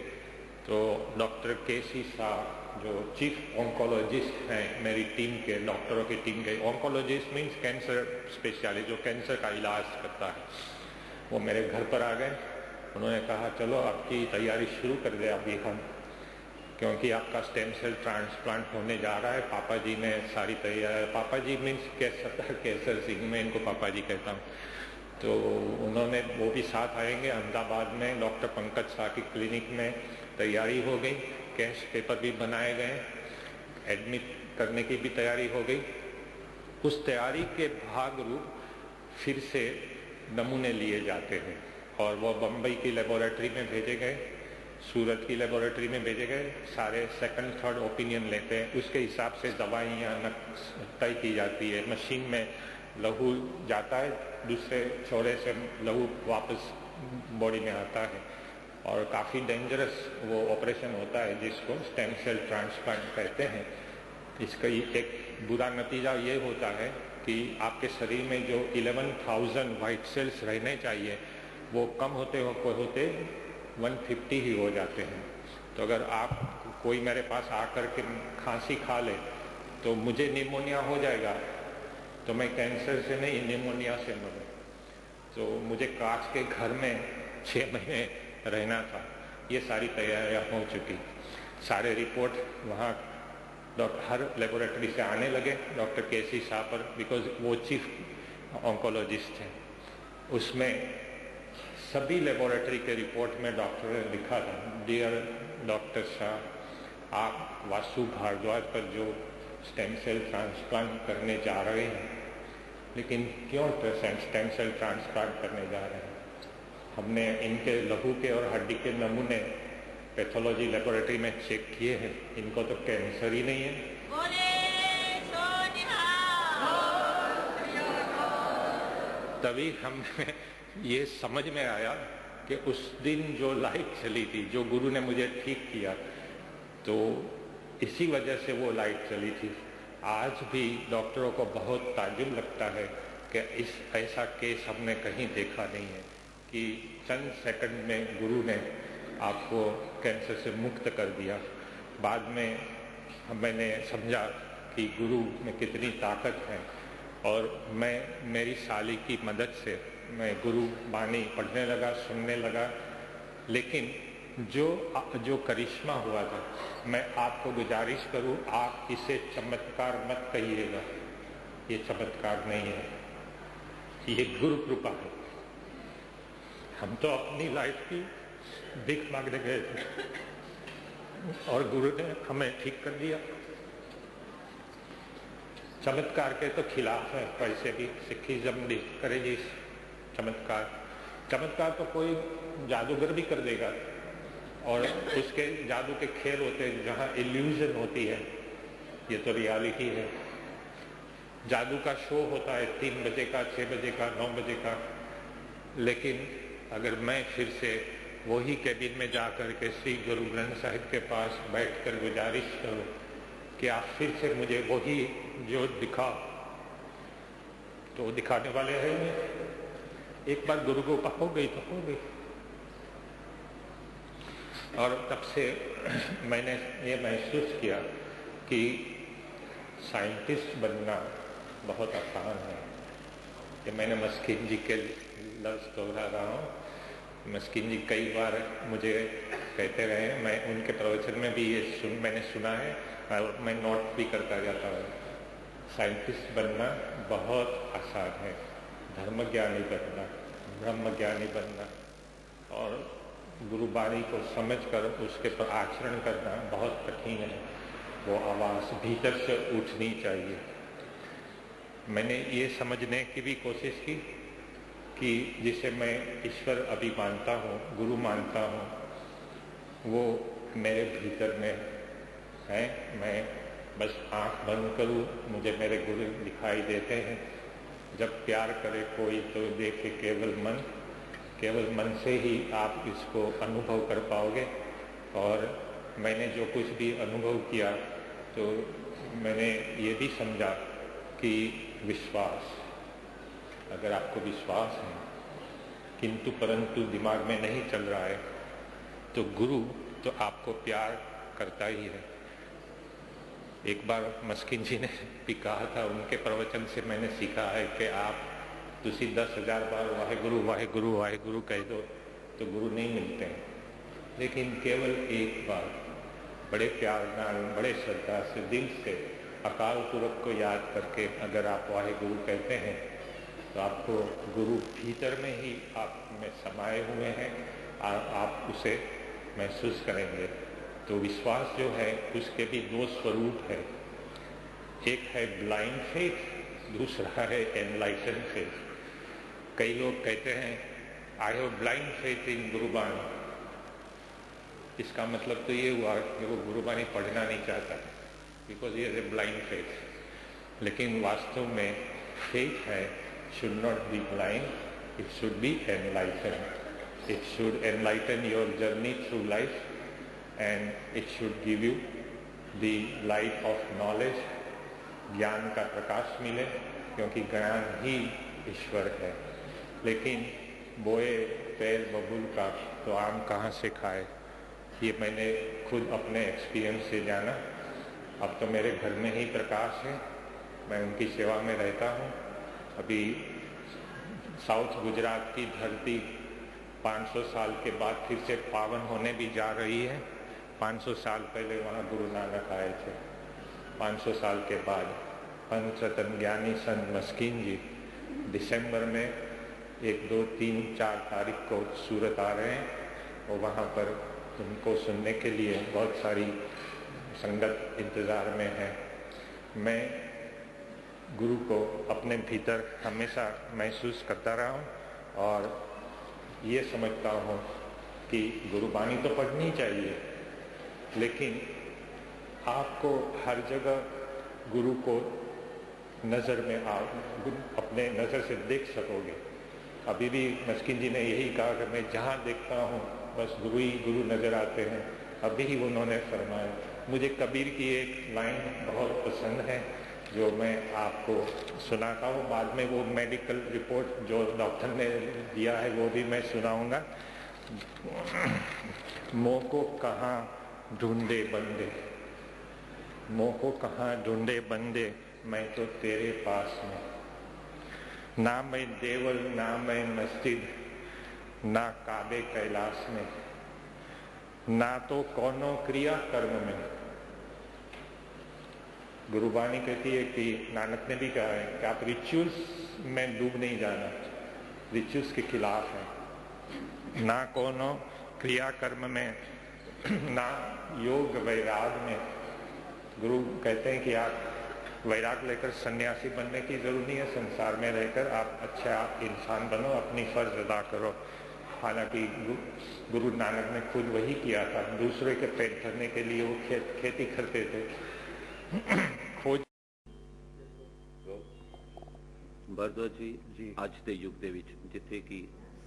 Speaker 1: तो डॉक्टर केसी शाह जो चीफ ऑन्कोलॉजिस्ट हैं मेरी टीम के, डॉक्टरों की टीम के, ऑन्कोलॉजिस्ट मीन्स कैंसर स्पेशलिस्ट जो कैंसर का इलाज करता है, वो मेरे घर पर आ गए। उन्होंने कहा चलो आपकी तैयारी शुरू कर दे अभी हम, क्योंकि आपका स्टेम सेल ट्रांसप्लांट होने जा रहा है। पापा जी ने सारी तैयारी, पापा जी मीन्स केसर सिंह, मैं इनको पापा जी कहता हूँ, तो उन्होंने वो भी साथ आएंगे। अहमदाबाद में डॉक्टर पंकज शाह की क्लिनिक में तैयारी हो गई, कैश पेपर भी बनाए गए, एडमिट करने की भी तैयारी हो गई। उस तैयारी के भाग रूप फिर से नमूने लिए जाते हैं और वो बम्बई की लेबोरेटरी में भेजे गए, सूरत की लेबोरेटरी में भेजे गए, सारे सेकंड थर्ड ओपिनियन लेते हैं, उसके हिसाब से दवाइयाँ तय की जाती है। मशीन में लहू जाता है, दूसरे छोरे से लहू वापस बॉडी में आता है और काफ़ी डेंजरस वो ऑपरेशन होता है जिसको स्टेम सेल ट्रांसप्लांट कहते हैं। इसका एक बुरा नतीजा ये होता है कि आपके शरीर में जो 11,000 वाइट सेल्स रहने चाहिए वो कम होते 150 ही हो जाते हैं। तो अगर आप कोई मेरे पास आकर के खांसी खा ले तो मुझे निमोनिया हो जाएगा, तो मैं कैंसर से नहीं निमोनिया से मरूं। तो मुझे कांच के घर में 6 महीने रहना था। ये सारी तैयारियां हो चुकी, सारे रिपोर्ट वहाँ हर लेबोरेटरी से आने लगे डॉक्टर केसी शाह पर, बिकॉज वो चीफ ऑन्कोलॉजिस्ट हैं। उसमें सभी लेबोरेटरी के रिपोर्ट में डॉक्टर ने लिखा था, डियर डॉक्टर शाह, आप वासु भारद्वाज पर जो स्टेम सेल ट्रांसप्लांट करने जा रहे हैं, लेकिन क्यों स्टेम सेल ट्रांसप्लांट करने जा रहे हैं? हमने इनके लहू के और हड्डी के नमूने पैथोलॉजी लेबोरेटरी में चेक किए हैं, इनको तो कैंसर ही नहीं है। तभी हमें ये समझ में आया कि उस दिन जो लाइट चली थी, जो गुरु ने मुझे ठीक किया, तो इसी वजह से वो लाइट चली थी। आज भी डॉक्टरों को बहुत ताज्जुब लगता है कि ऐसा केस हमने कहीं देखा नहीं है कि चंद सेकंड में गुरु ने आपको कैंसर से मुक्त कर दिया। बाद में मैंने समझा कि गुरु में कितनी ताकत है और मैं मेरी साली की मदद से मैं गुरु बानी पढ़ने लगा, सुनने लगा। लेकिन जो करिश्मा हुआ था, मैं आपको गुजारिश करूं, आप इसे चमत्कार मत कहिएगा, ये चमत्कार नहीं है, ये गुरु कृपा है। हम तो अपनी लाइफ की भीख मांगने गए थे और गुरु ने हमें ठीक कर दिया। चमत्कार के तो खिलाफ है, पैसे भी सिखिज्म भी करेगी चमत्कार। चमत्कार तो कोई जादूगर भी कर देगा और उसके जादू के खेल होते हैं जहाँ इल्यूजन होती है, ये तो रियलिटी है। जादू का शो होता है 3 बजे का, 6 बजे का, 9 बजे का, लेकिन अगर मैं फिर से वही कैबिन में जाकर के श्री गुरु ग्रंथ साहिब के पास बैठकर गुजारिश करूं कि आप फिर से मुझे वही जो दिखाओ, तो दिखाने वाले हैं नहीं। एक बार गुरु को हो गई तो हो गई। और तब से मैंने ये महसूस किया कि साइंटिस्ट बनना बहुत आसान है। ये मैंने मस्किन जी के लफ्ज़ दोहरा रहा हूँ। मस्किन जी कई बार मुझे कहते रहे, मैं उनके प्रवचन में भी ये मैंने सुना है और मैं नोट भी करता जाता हूँ। साइंटिस्ट बनना बहुत आसान है, धर्मज्ञानी बनना, ब्रह्मज्ञानी बनना और गुरुबाणी को समझकर उसके पर आचरण करना बहुत कठिन है। वो आवाज़ भीतर से उठनी चाहिए। मैंने ये समझने की भी कोशिश की कि जिसे मैं ईश्वर अभी मानता हूँ, गुरु मानता हूँ, वो मेरे भीतर में है। मैं बस आँख बंद करूँ, मुझे मेरे गुरु दिखाई देते हैं। जब प्यार करे कोई तो देखे केवल मन से ही आप इसको अनुभव कर पाओगे। और मैंने जो कुछ भी अनुभव किया तो मैंने ये भी समझा कि विश्वास, अगर आपको विश्वास है किंतु परंतु दिमाग में नहीं चल रहा है तो गुरु तो आपको प्यार करता ही है। एक बार मस्किन जी ने भी कहा था, उनके प्रवचन से मैंने सीखा है कि आप तुसी 10,000 बार वाहेगुरु वाहेगुरु वाहेगुरु कह दो तो गुरु नहीं मिलते हैं, लेकिन केवल एक बार बड़े प्यार नाल, बड़े श्रद्धा से, दिल से अकाल पुरख को याद करके अगर आप वाहेगुरु कहते हैं तो आपको गुरु भीतर में ही आप में समाये हुए हैं और आप उसे महसूस करेंगे। तो विश्वास जो है उसके भी दो स्वरूप है, एक है ब्लाइंड फेथ, दूसरा है एनलाइटन फेथ। कई लोग कहते हैं I have blind faith in Gurbani, इसका मतलब तो ये हुआ कि वो गुरुबानी पढ़ना नहीं चाहता बिकॉज ये इज ए ब्लाइंड फेथ। लेकिन वास्तव में फेथ है should not be blind, it should be enlightened. It should enlighten your journey through life and it should give you the light of knowledge, ज्ञान का प्रकाश मिले, क्योंकि ज्ञान ही ईश्वर है। लेकिन बोए पैर बबूल का तो आम कहाँ से खाए, ये मैंने खुद अपने एक्सपीरियंस से जाना। अब तो मेरे घर में ही प्रकाश है, मैं उनकी सेवा में रहता हूँ। अभी साउथ गुजरात की धरती 500 साल के बाद फिर से पावन होने भी जा रही है। 500 साल पहले वहाँ गुरु नानक आए थे। 500 साल के बाद पंच रत्न ज्ञानी संत मस्किन जी दिसंबर में 1, 2, 3, 4 तारीख को सूरत आ रहे हैं और वहाँ पर उनको सुनने के लिए बहुत सारी संगत इंतज़ार में है। मैं गुरु को अपने भीतर हमेशा महसूस करता रहा हूँ और ये समझता हूँ कि गुरुबानी तो पढ़नी चाहिए, लेकिन आपको हर जगह गुरु को नज़र में अपने नज़र से देख सकोगे। अभी भी मस्किन जी ने यही कहा कि मैं जहाँ देखता हूँ बस गुरु ही गुरु नज़र आते हैं। अभी ही उन्होंने फरमाया। मुझे कबीर की एक लाइन बहुत पसंद है जो मैं आपको सुनाता हूँ। बाद में वो मेडिकल रिपोर्ट जो डॉक्टर ने दिया है वो भी मैं सुनाऊंगा। मोह को कहाँ ढूंढे बंदे, मोह को कहाँ ढूंढे बंदे, मैं तो तेरे पास में। ना मैं देवल ना मैं मस्जिद ना काबे कैलाश में, ना तो कौनो क्रिया कर्म में। गुरुबानी कहती है कि नानक ने भी कहा है कि आप रिचुअल्स में डूब नहीं जाना, रिचुअल्स के खिलाफ है। ना कोनो क्रिया कर्म में, ना योग वैराग में। गुरु कहते हैं कि आप वैराग लेकर सन्यासी बनने की जरूरत नहीं है, संसार में रहकर आप अच्छा इंसान बनो, अपनी फर्ज अदा करो। हालांकि गुरु नानक ने खुद वही किया था, दूसरे के पेट भरने के लिए वो खेती करते थे। खोज
Speaker 2: भारद्वाज जी ਅੱਜ ਦੇ ਯੁੱਗ ਦੇ ਵਿੱਚ ਜਿੱਥੇ ਕਿ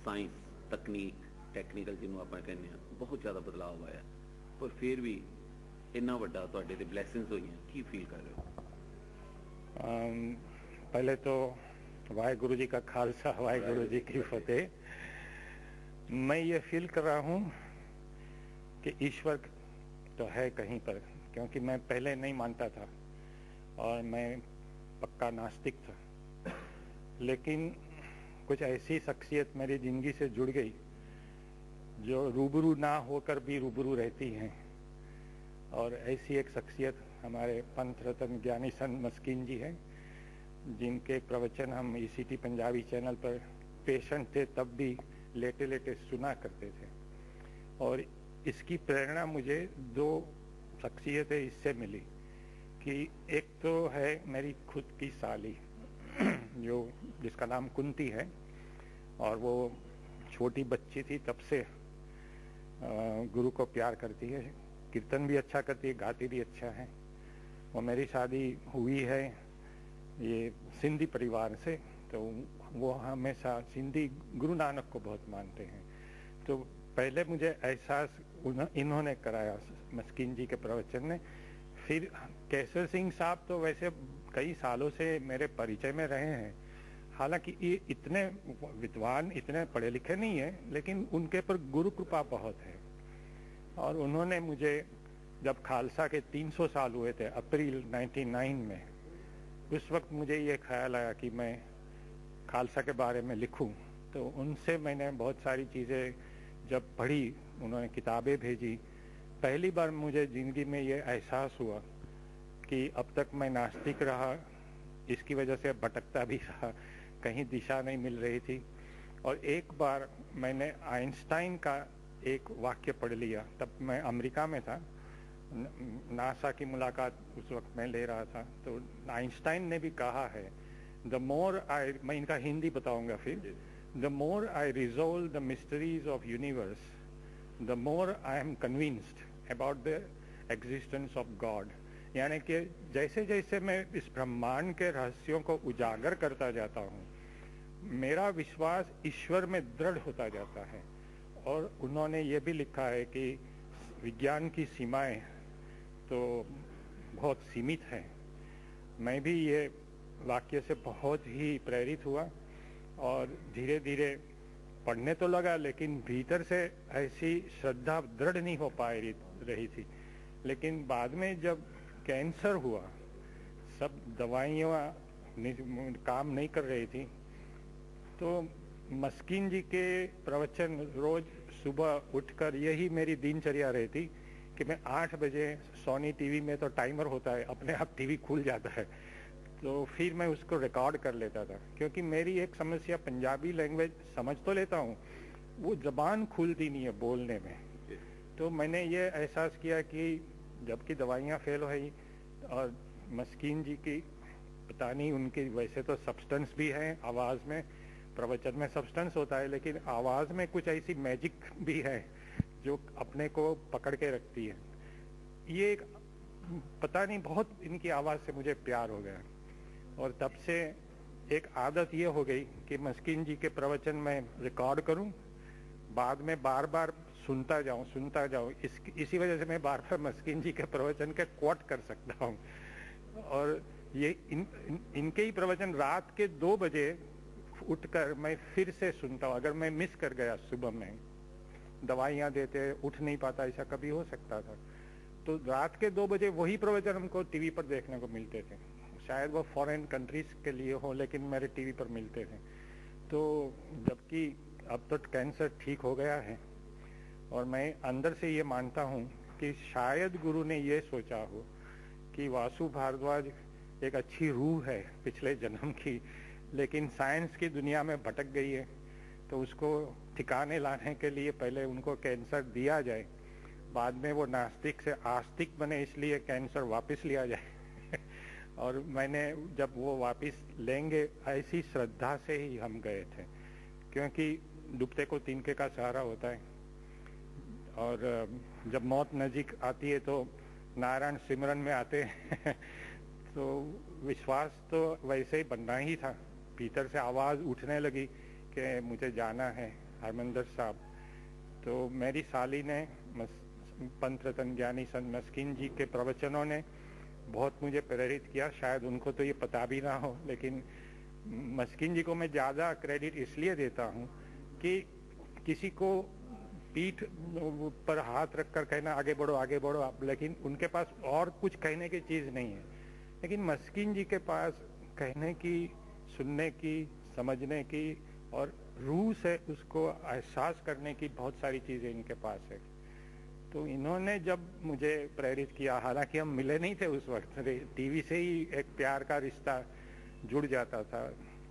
Speaker 2: ਸਾਇੰਸ ਟੈਕਨੀਕਲ ਜਿਹਨੂੰ ਆਪਾਂ ਕਹਿੰਦੇ ਆ ਬਹੁਤ ਜ਼ਿਆਦਾ ਬਦਲਾਅ ਆਇਆ, ਪਰ ਫਿਰ ਵੀ ਇੰਨਾ ਵੱਡਾ ਤੁਹਾਡੇ ਤੇ ਬਲੇਸਿੰਗਸ ਹੋਈਆਂ, ਕੀ ਫੀਲ कर रहे हो?
Speaker 1: पहले तो वाहेगुरु जी का खालसा, वाहेगुरु जी की फतेह। मैं ये फील कर रहा हूँ कि ईश्वर तो है कहीं पर, क्योंकि मैं पहले नहीं मानता था और मैं पक्का नास्तिक था। लेकिन कुछ ऐसी शख्सियत मेरी ज़िंदगी से जुड़ गई जो रूबरू ना होकर भी रूबरू रहती हैं, और ऐसी एक शख्सियत हमारे पंथ रत्न ज्ञानी संत मस्किन जी हैं, जिनके प्रवचन हम ईसीटी पंजाबी चैनल पर पेशेंट थे तब भी लेटे लेटे सुना करते थे। और इसकी प्रेरणा मुझे दो शख्सियतें इससे मिली कि एक तो है मेरी खुद की साली जो जिसका नाम कुंती है, और वो छोटी बच्ची थी तब से गुरु को प्यार करती है, कीर्तन भी अच्छा करती है, गाती भी अच्छा है। और मेरी शादी हुई है ये सिंधी परिवार से, तो वो हमेशा सिंधी गुरु नानक को बहुत मानते हैं। तो पहले मुझे एहसास इन्होंने कराया, मस्किन जी के प्रवचन ने। फिर केसर सिंह साहब तो वैसे कई सालों से मेरे परिचय में रहे हैं, हालांकि ये इतने विद्वान, इतने पढ़े लिखे नहीं है, लेकिन उनके पर गुरु कृपा बहुत है। और उन्होंने मुझे, जब खालसा के 300 साल हुए थे अप्रैल 99 में, उस वक्त मुझे ये ख्याल आया कि मैं खालसा के बारे में लिखूं। तो उनसे मैंने बहुत सारी चीज़ें जब पढ़ी, उन्होंने किताबें भेजी, पहली बार मुझे ज़िंदगी में ये एहसास हुआ कि अब तक मैं नास्तिक रहा, इसकी वजह से भटकता भी रहा, कहीं दिशा नहीं मिल रही थी। और एक बार मैंने आइंस्टाइन का एक वाक्य पढ़ लिया, तब मैं अमेरिका में था, नासा की मुलाकात उस वक्त मैं ले रहा था। तो आइंस्टाइन ने भी कहा है, द मोर आई, मैं इनका हिंदी बताऊंगा फिर, the more I resolve the mysteries of universe, the more I am convinced about the existence of God. यानी कि जैसे जैसे मैं इस ब्रह्मांड के रहस्यों को उजागर करता जाता हूँ, मेरा विश्वास ईश्वर में दृढ़ होता जाता है। और उन्होंने ये भी लिखा है कि विज्ञान की सीमाएं तो बहुत सीमित हैं। मैं भी ये वाक्य से बहुत ही प्रेरित हुआ और धीरे धीरे पढ़ने तो लगा, लेकिन भीतर से ऐसी श्रद्धा दृढ़ नहीं हो पा रही थी। लेकिन बाद में जब कैंसर हुआ, सब दवाइयाँ काम नहीं कर रही थी, तो मस्किन जी के प्रवचन रोज सुबह उठकर, यही मेरी दिनचर्या रहती कि मैं 8 बजे, सोनी टीवी में तो टाइमर होता है, अपने आप टीवी खुल जाता है, तो फिर मैं उसको रिकॉर्ड कर लेता था। क्योंकि मेरी एक समस्या, पंजाबी लैंग्वेज समझ तो लेता हूँ, वो जबान खुलती नहीं है बोलने में। तो मैंने ये एहसास किया कि जबकि दवाइयाँ फेल हो गई, और मस्किन जी की पता नहीं, उनकी वैसे तो सब्सटेंस भी है आवाज़ में, प्रवचन में सब्सटेंस होता है, लेकिन आवाज़ में कुछ ऐसी मैजिक भी है जो अपने को पकड़ के रखती है। ये एक पता नहीं, बहुत इनकी आवाज़ से मुझे प्यार हो गया। और तब से एक आदत ये हो गई कि मस्किन जी के प्रवचन मैं रिकॉर्ड करूं, बाद में बार बार सुनता जाऊं। इसी वजह से मैं बार बार मस्किन जी के प्रवचन के कोट कर सकता हूं। और ये इनके ही प्रवचन रात के 2 बजे उठकर मैं फिर से सुनता हूँ। अगर मैं मिस कर गया, सुबह में दवाइयाँ देते, उठ नहीं पाता, ऐसा कभी हो सकता था, तो रात के 2 बजे वही प्रवचन हमको टीवी पर देखने को मिलते थे। शायद वो फॉरेन कंट्रीज के लिए हो, लेकिन मेरे टीवी पर मिलते थे। तो जबकि अब तो कैंसर ठीक हो गया है, और मैं अंदर से ये मानता हूँ कि शायद गुरु ने ये सोचा हो कि वासु भारद्वाज एक अच्छी रूह है पिछले जन्म की, लेकिन साइंस की दुनिया में भटक गई है, तो उसको ठिकाने लाने के लिए पहले उनको कैंसर दिया जाए, बाद में वो नास्तिक से आस्तिक बने, इसलिए कैंसर वापस लिया जाए। और मैंने जब वो वापस लेंगे, ऐसी श्रद्धा से ही हम गए थे, क्योंकि डूबते को तिनके का सहारा होता है। और जब मौत नजीक आती है तो नारायण सिमरन में आते हैं। तो विश्वास तो वैसे ही बनना ही था। भीतर से आवाज़ उठने लगी कि मुझे जाना है हरमंदर साहब। तो मेरी साली ने, पंत रतन ज्ञानी संत मस्किन जी के प्रवचनों ने बहुत मुझे प्रेरित किया। शायद उनको तो ये पता भी ना हो, लेकिन मस्किन जी को मैं ज़्यादा क्रेडिट इसलिए देता हूँ कि किसी को पीठ पर हाथ रखकर कहना आगे बढ़ो आप, लेकिन उनके पास और कुछ कहने की चीज़ नहीं है। लेकिन मस्किन जी के पास कहने की, सुनने की, समझने की और रूह से उसको एहसास करने की बहुत सारी चीज़ें इनके पास है। तो इन्होंने जब मुझे प्रेरित किया, हालांकि हम मिले नहीं थे उस वक्त, टीवी से ही एक प्यार का रिश्ता जुड़ जाता था,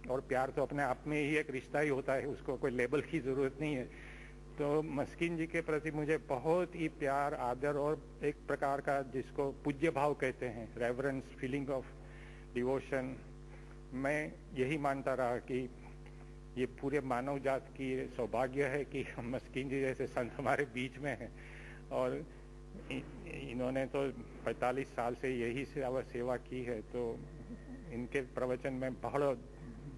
Speaker 1: और प्यार तो अपने आप में ही एक रिश्ता ही होता है, उसको कोई लेबल की ज़रूरत नहीं है। तो मस्किन जी के प्रति मुझे बहुत ही प्यार, आदर और एक प्रकार का जिसको पूज्य भाव कहते हैं, रेवरेंस, फीलिंग ऑफ डिवोशन। मैं यही मानता रहा कि ये पूरे मानव जात की सौभाग्य है कि मस्किन जी जैसे संत हमारे बीच में हैं। और इन्होंने तो 45 साल से यही सेवा की है, तो इनके प्रवचन में बहुत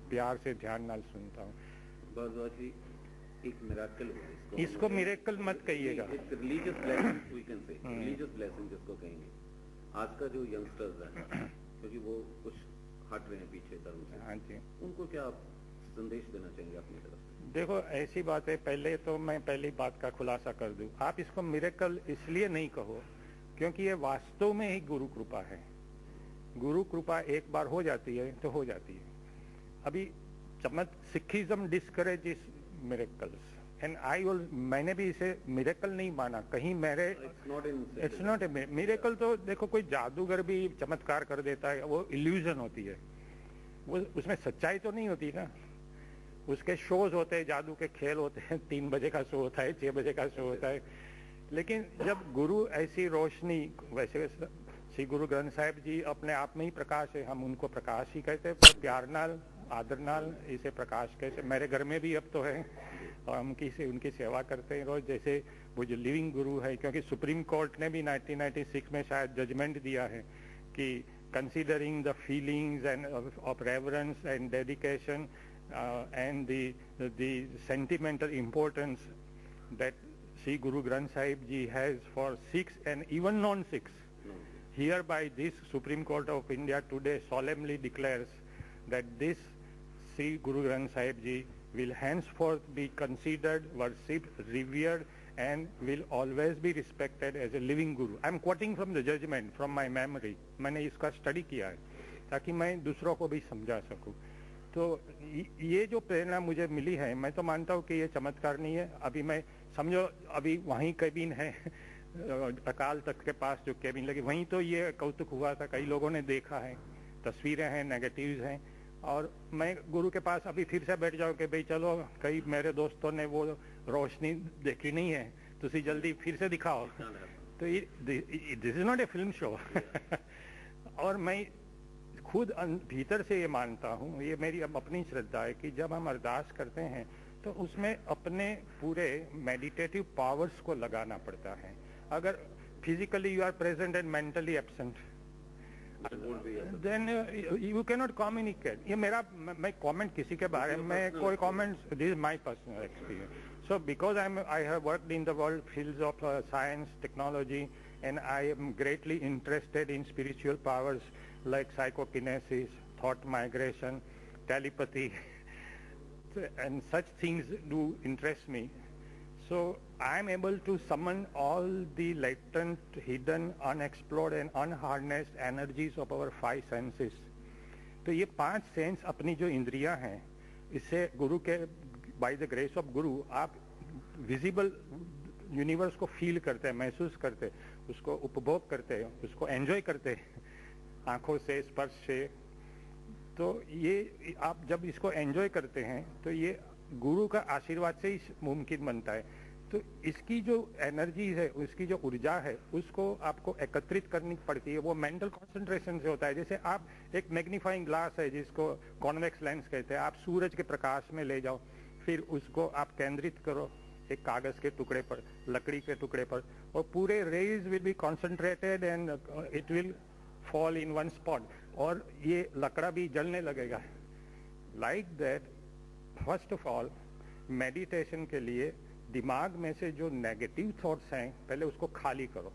Speaker 1: प्यार से ध्यान नाल सुनता हूँ।
Speaker 2: भारद्वाज जी, एक मिराकल हुआ
Speaker 3: इसको मिरेकल मत कहिएगा,
Speaker 2: एक religious blessing we can say, religious blessing जिसको कहेंगे। आज का जो यंगस्टर्स है क्योंकि वो कुछ हट रहे हैं पीछे धर्म से,
Speaker 3: हाँ जी,
Speaker 2: उनको क्या आप संदेश देना चाहेंगे अपनी तरफ से?
Speaker 3: देखो ऐसी बात है, पहले तो मैं पहली बात का खुलासा कर दूं, आप इसको मिरेकल इसलिए नहीं कहो क्योंकि ये वास्तव में ही गुरु कृपा है। गुरु कृपा एक बार हो जाती है तो हो जाती है। अभी सिखिज्म डिस्करेजेस मिरेकल्स एंड मैंने भी इसे मिरेकल नहीं माना कहीं मेरे, इट्स नॉट ए मिरेकल। तो देखो कोई जादूगर भी चमत्कार कर देता है, वो इल्यूजन होती है, वो उसमें सच्चाई तो नहीं होती ना। उसके शोज होते हैं, जादू के खेल होते हैं, 3 बजे का शो होता है, 6 बजे का शो होता है। लेकिन जब गुरु ऐसी रोशनी, वैसे श्री गुरु ग्रंथ साहिब जी अपने आप में ही प्रकाश है, हम उनको प्रकाश ही कहते हैं, पर प्यार नाल आदर नाल इसे प्रकाश कहते। मेरे घर में भी अब तो है और हम उनकी सेवा करते हैं रोज। जैसे वो जो लिविंग गुरु है, क्योंकि सुप्रीम कोर्ट ने भी 1996 में शायद जजमेंट दिया है कि considering the feelings end of reverence and dedication and the sentimental importance that Sri Guru Granth Sahib Ji has for Sikhs and even non-Sikhs. Hereby this Supreme Court of India today solemnly declares that this Sri Guru Granth Sahib Ji will henceforth be considered, worshipped, revered and will always be respected as a living Guru. I am quoting from the judgment from my memory. मैंने इसका study किया है ताकि मैं दूसरों को भी समझा सकूं। तो ये जो प्रेरणा मुझे मिली है, मैं तो मानता हूँ कि ये चमत्कार नहीं है। अभी मैं समझो अभी वहीं केबिन है अकाल तख्त के पास जो केबिन लगी, वहीं तो ये कौतुक हुआ था, कई लोगों ने देखा है, तस्वीरें हैं, नेगेटिव्स हैं। और मैं गुरु के पास अभी फिर से बैठ जाऊँ कि भाई चलो, कई मेरे दोस्तों ने वो रोशनी देखी नहीं है, तुसी जल्दी फिर से दिखाओ। तो this is not A film show. और मैं खुद भीतर से ये मानता हूँ, ये मेरी अब अपनी श्रद्धा है कि जब हम अरदास करते हैं तो उसमें अपने पूरे मेडिटेटिव पावर्स को लगाना पड़ता है। अगर physically you are present and mentally absent, then you can not communicate. ये मेरा, मैं कमेंट किसी के बारे में कोई comment, this is my personal experience. So because I have worked in the world fields of science, technology, and I am greatly interested in spiritual powers like psychokinesis, thought migration, telepathy, and such things do interest me. So I am able to summon all the latent, hidden, unexplored and unharnessed energies of our 5 senses. तो ये 5 sense अपनी जो इंद्रियां हैं, इससे गुरु के by the grace of गुरु आप visible universe को फील करते हैं, महसूस करते हैं, उसको उपभोग करते हैं, उसको एंजॉय करते हैं आंखों से, स्पर्श से। तो ये आप जब इसको एंजॉय करते हैं तो ये गुरु का आशीर्वाद से ही मुमकिन बनता है। तो इसकी जो एनर्जी है, उसकी जो ऊर्जा है, उसको आपको एकत्रित करनी पड़ती है। वो मेंटल कंसंट्रेशन से होता है। जैसे आप एक मैग्नीफाइंग ग्लास है जिसको कॉन्वेक्स लेंस कहते हैं, आप सूरज के प्रकाश में ले जाओ, फिर उसको आप केंद्रित करो एक कागज के टुकड़े पर, लकड़ी के टुकड़े पर, और पूरे rays will be concentrated and it will fall in one spot, और ये लकड़ा भी जलने लगेगा। Like that, first of all meditation के लिए दिमाग में से जो नेगेटिव थॉट्स हैं पहले उसको खाली करो।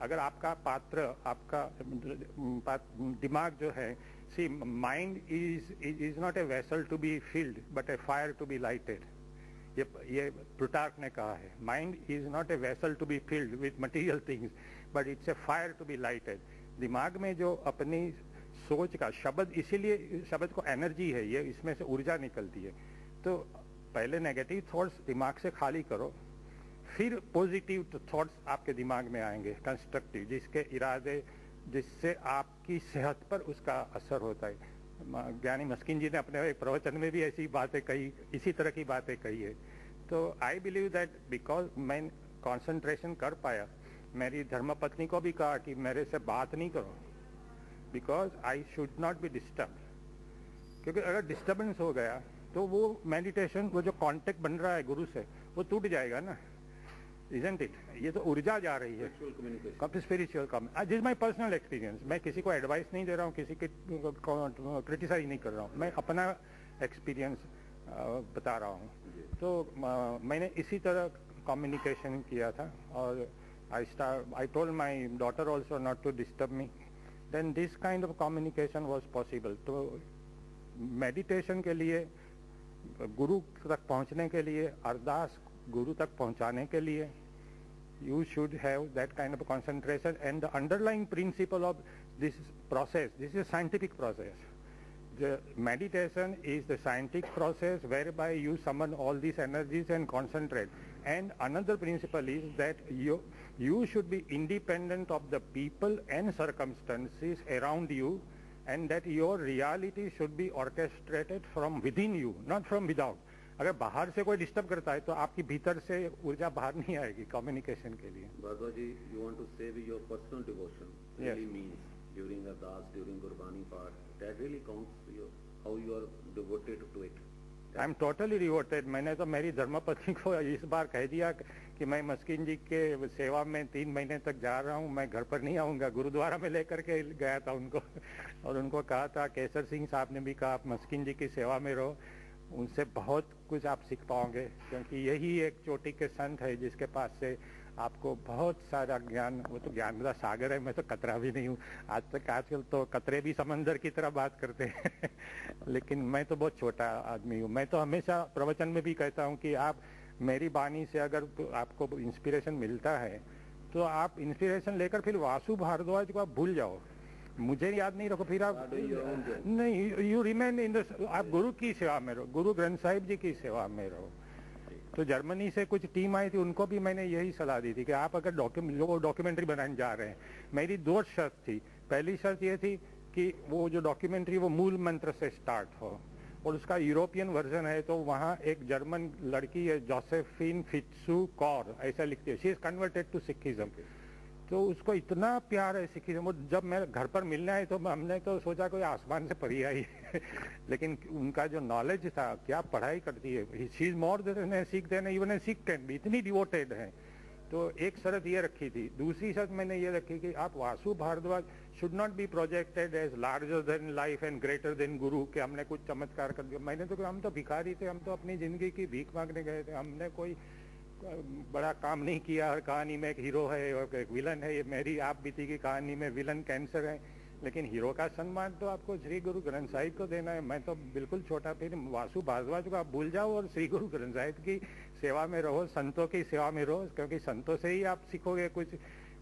Speaker 3: अगर आपका पात्र, आपका दिमाग जो है, see mind is not a vessel to be filled but a fire to be lighted. ये प्लूटार्क ने कहा है, mind is not a vessel to be filled with material things but it's a fire to be lighted. दिमाग में जो अपनी सोच का शब्द, इसीलिए शब्द को एनर्जी है, ये इसमें से ऊर्जा निकलती है। तो पहले नेगेटिव थॉट्स दिमाग से खाली करो, फिर पॉजिटिव थॉट्स आपके दिमाग में आएंगे, कंस्ट्रक्टिव, जिसके इरादे, जिससे आपकी सेहत पर उसका असर होता है। ज्ञानी मस्किन जी ने अपने एक प्रवचन में भी ऐसी बातें कही, इसी तरह की बातें कही है। तो आई बिलीव दैट बिकॉज मैं कंसंट्रेशन कर पाया, मेरी धर्मपत्नी को भी कहा कि मेरे से बात नहीं करो, because I should not be disturb. क्योंकि अगर डिस्टर्बेंस हो गया तो वो मेडिटेशन, वो जो कांटेक्ट बन रहा है गुरु से, वो टूट जाएगा ना, isn't it? ये तो ऊर्जा जा रही है, spiritual come. This my personal experience. मैं किसी को एडवाइस नहीं दे रहा हूँ, किसी के क्रिटिसाइज नहीं कर रहा हूँ, मैं अपना एक्सपीरियंस बता रहा हूँ। तो मैंने इसी तरह कम्युनिकेशन किया था और I told my daughter also not to disturb me. Then this kind of communication was possible. तो मेडिटेशन के लिए, गुरु तक पहुंचने के लिए, अरदास गुरु तक पहुंचाने के लिए, you should have that kind of concentration, and the underlying principle of this process, this is a scientific process. The meditation is the scientific process whereby you summon all these energies and concentrate. And another principle is that you should be independent of the people and circumstances around you, and that your reality should be orchestrated from within you, not from without. अगर बाहर से कोई disturb करता है तो आपकी भीतर से ऊर्जा बाहर नहीं आएगी कम्युनिकेशन के लिए।
Speaker 2: भारद्वाज जी, you want to say with your personal devotion really means during Ardas, during Gurbani part, that really counts you, how you are devoted to it.
Speaker 3: I am totally devoted. मैंने तो मेरी धर्मपत्नी को इस बार कह दिया कि मैं मस्किन जी के सेवा में 3 महीने तक जा रहा हूँ, मैं घर पर नहीं आऊँगा। गुरुद्वारा में लेकर के गया था उनको और उनको कहा था, केसर सिंह साहब ने भी कहा आप मस्किन जी की सेवा में रहो, उनसे बहुत कुछ आप सीख पाओगे, क्योंकि यही एक चोटी के संत है जिसके पास से आपको बहुत सारा ज्ञान, वो तो ज्ञान का सागर है, मैं तो कतरा भी नहीं हूँ आजकल तो कतरे भी समंदर की तरह बात करते हैं लेकिन मैं तो बहुत छोटा आदमी हूँ। मैं तो हमेशा प्रवचन में भी कहता हूँ कि आप मेरी वाणी से अगर आपको इंस्पिरेशन मिलता है तो आप इंस्पिरेशन लेकर फिर वासु भारद्वाज को आप भूल जाओ, मुझे याद नहीं रखो, फिर आप नहीं, यू रिमेन इन द, आप गुरु की सेवा में रहो, गुरु ग्रंथ साहिब जी की सेवा में रहो। तो जर्मनी से कुछ टीम आई थी, उनको भी मैंने यही सलाह दी थी कि आप अगर डॉक्यूमेंट्री बनाने जा रहे हैं, मेरी 2 शर्त थी। पहली शर्त ये थी कि वो जो डॉक्यूमेंट्री वो मूल मंत्र से स्टार्ट हो, और उसका यूरोपियन वर्जन है तो वहाँ एक जर्मन लड़की है जोसेफिन फिट्सू कॉर, ऐसा लिखती है, she is converted to Sikhism. तो उसको इतना प्यार है सिखिज्म, जब मैं घर पर मिलने आई तो हमने तो सोचा कोई आसमान से परी आई लेकिन उनका जो नॉलेज था, क्या पढ़ाई करती है, she is more than a Sikh than even a Sikh can be, इतनी डिवोटेड है। तो एक शर्त ये रखी थी। दूसरी शर्त मैंने ये रखी कि आप Vasu Bhardwaj should not be projected as larger than life and greater than guru, कि हमने कुछ चमत्कार कर दिया। मैंने तो, हम तो भिखारी थे, हम तो अपनी जिंदगी की भीख मांगने गए थे, हमने कोई बड़ा काम नहीं किया। हर कहानी में एक हीरो है और एक विलन है, ये मेरी आप बीती की कहानी में विलन कैंसर है, लेकिन हीरो का सम्मान तो आपको श्री गुरु ग्रंथ साहिब को देना है। मैं तो बिल्कुल छोटा, फिर वासु भारद्वाज को आप भूल जाओ और श्री गुरु ग्रंथ साहिब की सेवा में रहो, संतों की सेवा में रहो, क्योंकि संतों से ही आप सीखोगे कुछ।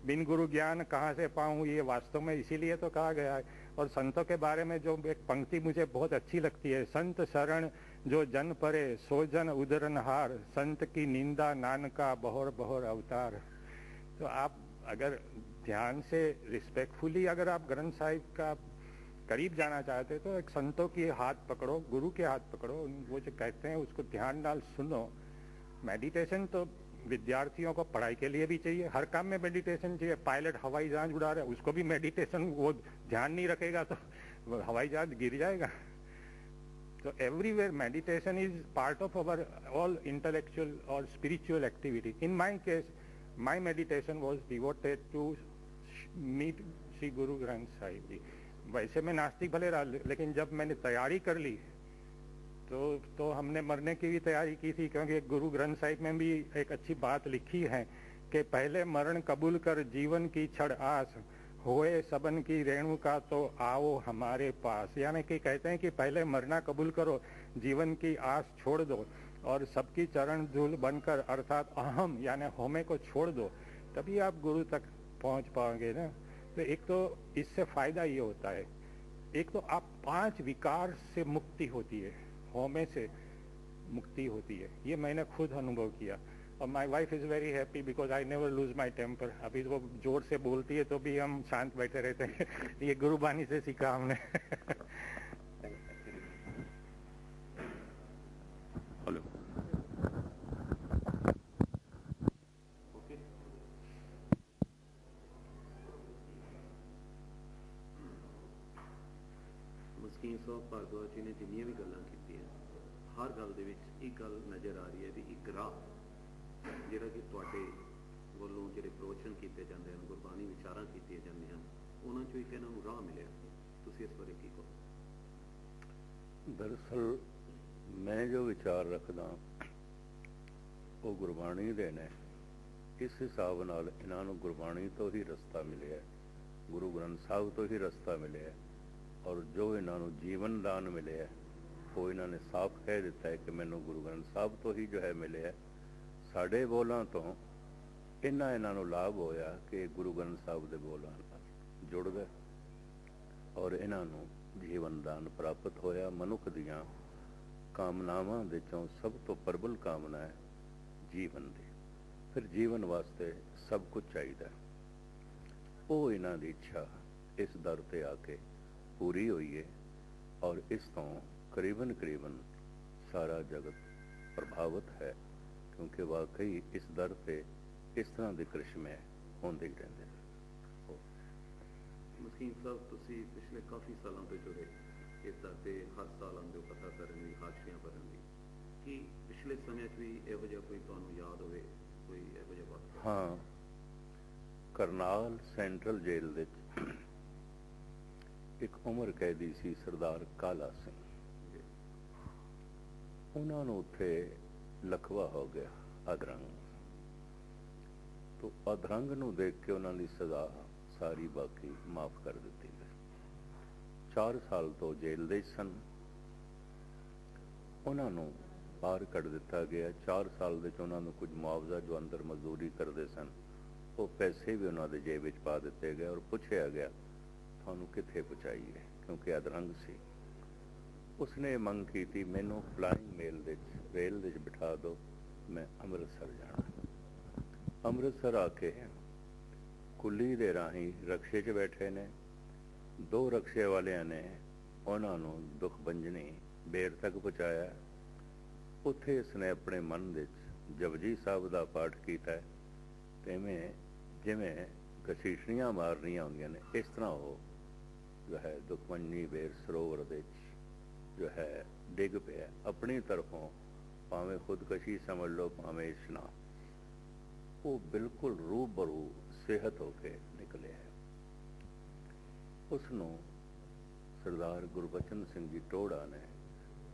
Speaker 3: बिन गुरु ज्ञान कहाँ से पाऊँ, ये वास्तव में इसीलिए तो कहा गया है। और संतों के बारे में जो एक पंक्ति मुझे बहुत अच्छी लगती है, संत शरण जो जन परे सो जन उदरनहार, संत की निंदा नानका बहोर बहोर अवतार। तो आप अगर ध्यान से रिस्पेक्टफुली अगर आप ग्रंथ साहिब का करीब जाना चाहते तो एक संतों की हाथ पकड़ो, गुरु के हाथ पकड़ो, वो जो कहते हैं उसको ध्यान डाल सुनो। मेडिटेशन तो विद्यार्थियों को पढ़ाई के लिए भी चाहिए, हर काम में मेडिटेशन चाहिए। पायलट हवाई जहाज उड़ा रहा है, उसको भी मेडिटेशन, वो ध्यान नहीं रखेगा तो हवाई जहाज गिर जाएगा। तो everywhere meditation is part of our all intellectual और spiritual activity. In my case my meditation was devoted to meet Shri Guru Granth Sahib जी। वैसे मैं नास्तिक भले रहा, लेकिन जब मैंने तैयारी कर ली तो हमने मरने की भी तैयारी की थी, क्योंकि गुरु ग्रंथ साहिब में भी एक अच्छी बात लिखी है कि पहले मरण कबूल कर जीवन की छड़ आस, होए सबन की रेणु का तो आओ हमारे पास। यानी कि कहते हैं कि पहले मरना कबूल करो, जीवन की आस छोड़ दो और सबकी चरण धूल बनकर अर्थात अहम यानी होमे को छोड़ दो, तभी आप गुरु तक पहुंच पाओगे ना। तो एक तो इससे फायदा ये होता है, एक तो आप 5 विकार से मुक्ति होती है, होमे से मुक्ति होती है, ये मैंने खुद अनुभव किया। और my wife is very happy because I never lose my temper. अभी वो जोर से बोलती है तो भी हम शांत बैठे रहते हैं ये गुरुबानी से सीखा हमने
Speaker 2: हेलो, ਮਸਕੀਨ ਸਾਹਿਬ ਭਾਰਦਵਾਜ ਜੀ ਨੇ ਜਿੰਨੀਆਂ ਵੀ ਗੱਲਾਂ ਕੀਤੀਆਂ, ਹਰ ਗੱਲ ਦੇ ਵਿੱਚ ਇੱਕ ਗੱਲ ਨਜ਼ਰ ਆ ਰਹੀ ਹੈ ਵੀ ਇੱਕ ਰਾਹ ਜਿਹੜਾ ਕਿ ਤੁਹਾਡੇ ਵੱਲੋਂ ਜਿਹੜੇ ਪ੍ਰਵਚਨ ਕੀਤੇ ਜਾਂਦੇ ਹਨ, ਗੁਰਬਾਣੀ ਵਿਚਾਰਾਂ ਕੀਤੀਆਂ ਜਾਂਦੀਆਂ ਹਨ, ਉਹਨਾਂ ਚੋਂ ਇੱਕ ਇਹਨਾਂ ਨੂੰ ਰਾਹ ਮਿਲਿਆ। ਤੁਸੀਂ ਇਸ ਬਾਰੇ ਕੀ ਕਹੋ?
Speaker 3: दरअसल
Speaker 4: मैं जो विचार रखदा वो गुरबाणी दे ने। इस हिसाब नाल इन्हां नूं गुरबाणी तो ही रस्ता मिलिया, गुरु ग्रंथ साहब तो ही रस्ता मिलिया, और जो इन्हां नूं जीवन दान मिलिया वो इन्हां ने साफ कह दिता है कि मैनूं गुरु ग्रंथ साहब तो ही जो है मिलिया। साडे बोलां तो इन्हां नूं लाभ होया कि गुरु ग्रंथ साहब दे बोलां नाल जुड़ गए और इन्हां नूं जीवन दान प्राप्त होया। मनुख दियां कामनावां दे चों सब तो प्रबल कामना है जीवन दी। फिर जीवन वास्ते सब कुछ चाहिए, वो इन्हां दी इच्छा इस दर ते आके पूरी हुई है और इस तो करीबन करीबन सारा जगत प्रभावित है, क्योंकि वाकई इस दर पे इस तरह के करिश्मे होंदे ही रहंदे ने।
Speaker 2: मसीह साहब तुसी पिछले काफ़ी सालों तो जुड़े इस दर ते हर साल आंदे हो कथा करन दी, हाशियां भरन दी, कि पिछले समय भी इहो जिहा कोई तुहानूं याद होवे कोई इहो जिहा बात?
Speaker 4: हाँ, करनाल सेंट्रल जेल दे एक उमर कैदी सी सरदार काला सिंह। उन्होंने उत्थे लखवा हो गया अधरंग, तो अधरंग नूं देख के उन्होंने सज़ा सारी बाकी माफ़ कर दी गई। 4 साल तो जेल दे सन, उन्होंने बाहर कढ़ दिता गया। 4 साल दे उन्होंने कुछ मुआवजा जो अंदर मजदूरी करते सन वो पैसे भी उन्होंने जेब विच पा दिते गए और पूछया गया थानू कित्थे पहुँचाइए, क्योंकि अधरंग सी। उसने मंग की थी मैनू फ्लाइंग मेल दे रेल दे बिठा दो, मैं अमृतसर जाना। अमृतसर आके कुली दे राही रक्शे च बैठे ने, 2 रक्शे वालियां ने उन्होंने दुख भंजनी बेर तक पहुँचाया। उत्थे इसने अपने मन विच जपजी साहब का पाठ किया, तिवें जिवें घसीटनियां मारनियां होंदियां ने इस तरह वो जो है दुखभंजनी बेर सरोवर दे जो है डिग पे अपनी तरफों, भावें खुदकशी समझ लो भावें इशना, वो बिल्कुल रूबरू सेहत होके निकले है। उसनों सरदार गुरबचन सिंह जी टोड़ा ने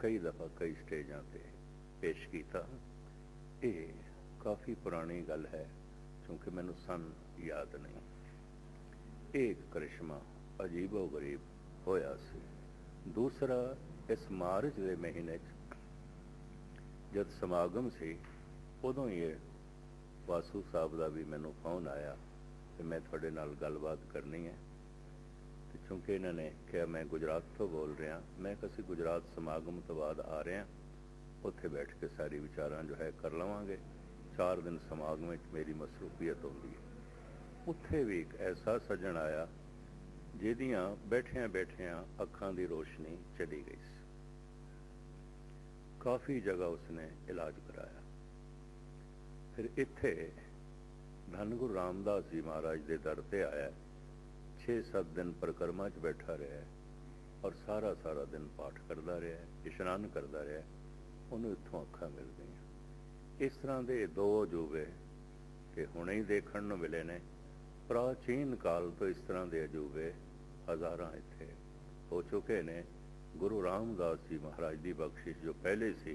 Speaker 4: कई दफ़ा कई स्टेजां ते पेश किया। ये काफ़ी पुरानी गल है, क्योंकि मैनू सन याद नहीं। एक करिश्मा अजीबो गरीब होया सी। दूसरा, इस मार्च के महीने जब समागम से उदों ही वासू साहब का भी मैनू फोन आया कि मैं थोड़े नाल गलबात करनी है। तो चूँकि इन्होंने कहा मैं गुजरात तो बोल रहा, मैं किसी गुजरात समागम तो बाद आ रहा, उत्थे बैठ के सारी विचारां जो है कर लवांगे। 4 दिन समागम में मेरी मसरूफियत होंदी है। उत्थे भी एक ऐसा सज्जन आया जिहदियां बैठियां बैठियां अखां दी रोशनी चली गई सी। काफ़ी जगह उसने इलाज कराया। फिर इत्थे धन गुरु रामदास जी महाराज के दर ते आया, 6-7 दिन परिक्रमा च बैठा रहा और सारा सारा दिन पाठ करता रहा, इशनान करता रहा। उन्होंने इत्थों अखां मिल गई। इस तरह के 2 अजूबे कि हुणे ही देखण नूं मिले ने। प्राचीन काल तो इस तरह के अजूबे हज़ारां इत्थे हो चुके ने। गुरु रामदास जी महाराज की बख्शिश जो पहले सी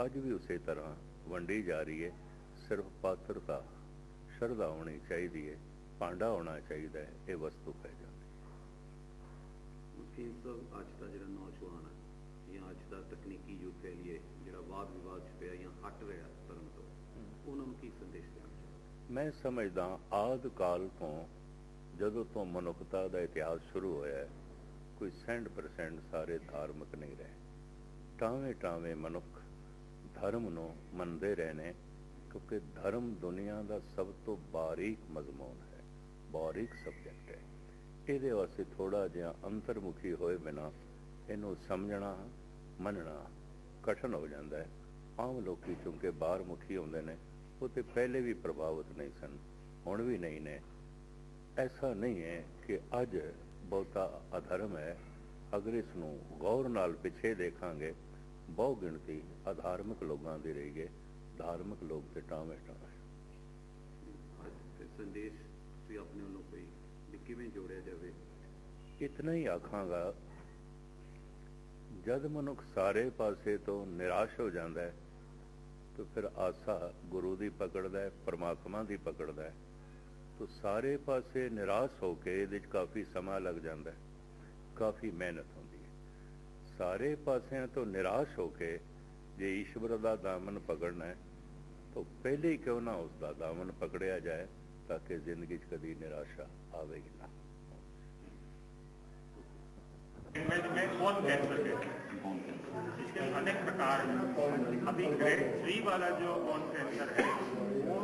Speaker 4: अज भी उस तरह वंडी जा रही है। सिर्फ पात्रता श्रद्धा होनी चाहिए, भांडा होना चाहिए, ये वस्तु पै जाती।
Speaker 2: मुस्लिम सब अज का जो नौजवान है या अज का तकनीकी युग कह लीए जो वाद विवाद च पिया या हट रहा धर्म तो, उन्होंने की संदेश देना चाहिए?
Speaker 4: मैं समझदा आदि काल तो जदों तो मनुखता का इतिहास शुरू होया है, कोई 100% सारे धार्मिक नहीं रहे। टावें टावें मनुख धर्म नूं मनदे रहे ने, क्योंकि धर्म दुनिया का सब तो बारीक मजमून है, बारीक सबजैक्ट है। ये वास्ते थोड़ा जिहा अंतर्मुखी होए बिना इनू समझना मनना कठिन हो जाता है। आम लोग चूंकि बाहर मुखी होंदे ने, वो तो पहले भी प्रभावित नहीं सन, हुण भी नहीं ने। ऐसा नहीं है कि अज बहुता अधर्म है। अगर इसनूं गौर नाल पिछे देखांगे, बहु गिणती अधार्मिक लोगों की रही है, धार्मिक लोग तो टावें टावें।
Speaker 2: संदेश तुसीं अपने वालों कोई भी किवें जोड़िया जाए?
Speaker 4: इतना ही आखांगा ਜਦ ਮਨੁੱਖ ਸਾਰੇ ਪਾਸੇ ਤੋਂ ਨਿਰਾਸ਼ ਹੋ ਜਾਂਦਾ ਹੈ तो फिर आसा गुरु ਦੀ ਪਕੜਦਾ ਹੈ, परमात्मा ਦੀ ਪਕੜਦਾ ਹੈ। तो ਸਾਰੇ ਪਾਸੇ ਨਿਰਾਸ਼ ਹੋ ਕੇ ਇਹਦੇ 'ਚ ਕਾਫੀ ਸਮਾਂ ਲੱਗ ਜਾਂਦਾ ਹੈ, ਕਾਫੀ ਮਿਹਨਤ ਹੁੰਦੀ ਹੈ। ਸਾਰੇ ਪਾਸਿਆਂ ਤੋਂ ਨਿਰਾਸ਼ ਹੋ ਕੇ ਜੇ ਈਸ਼ਵਰ ਦਾ ਦਾਮਨ ਪਕੜਨਾ ਹੈ ਤਾਂ ਪਹਿਲੇ ਹੀ ਕਿਉਂ ਨਾ ਉਸ ਦਾ ਦਾਮਨ ਪਕੜਿਆ ਜਾਏ ਤਾਂ ਕਿ ਜ਼ਿੰਦਗੀ 'ਚ ਕਦੀ ਨਿਰਾਸ਼ਾ ਆਵੇਗੀ ਨਾ।
Speaker 3: कौन कैंसर इसके अनेक प्रकार हैं। अभी ग्रेड 3 वाला जो कौन कैंसर है वो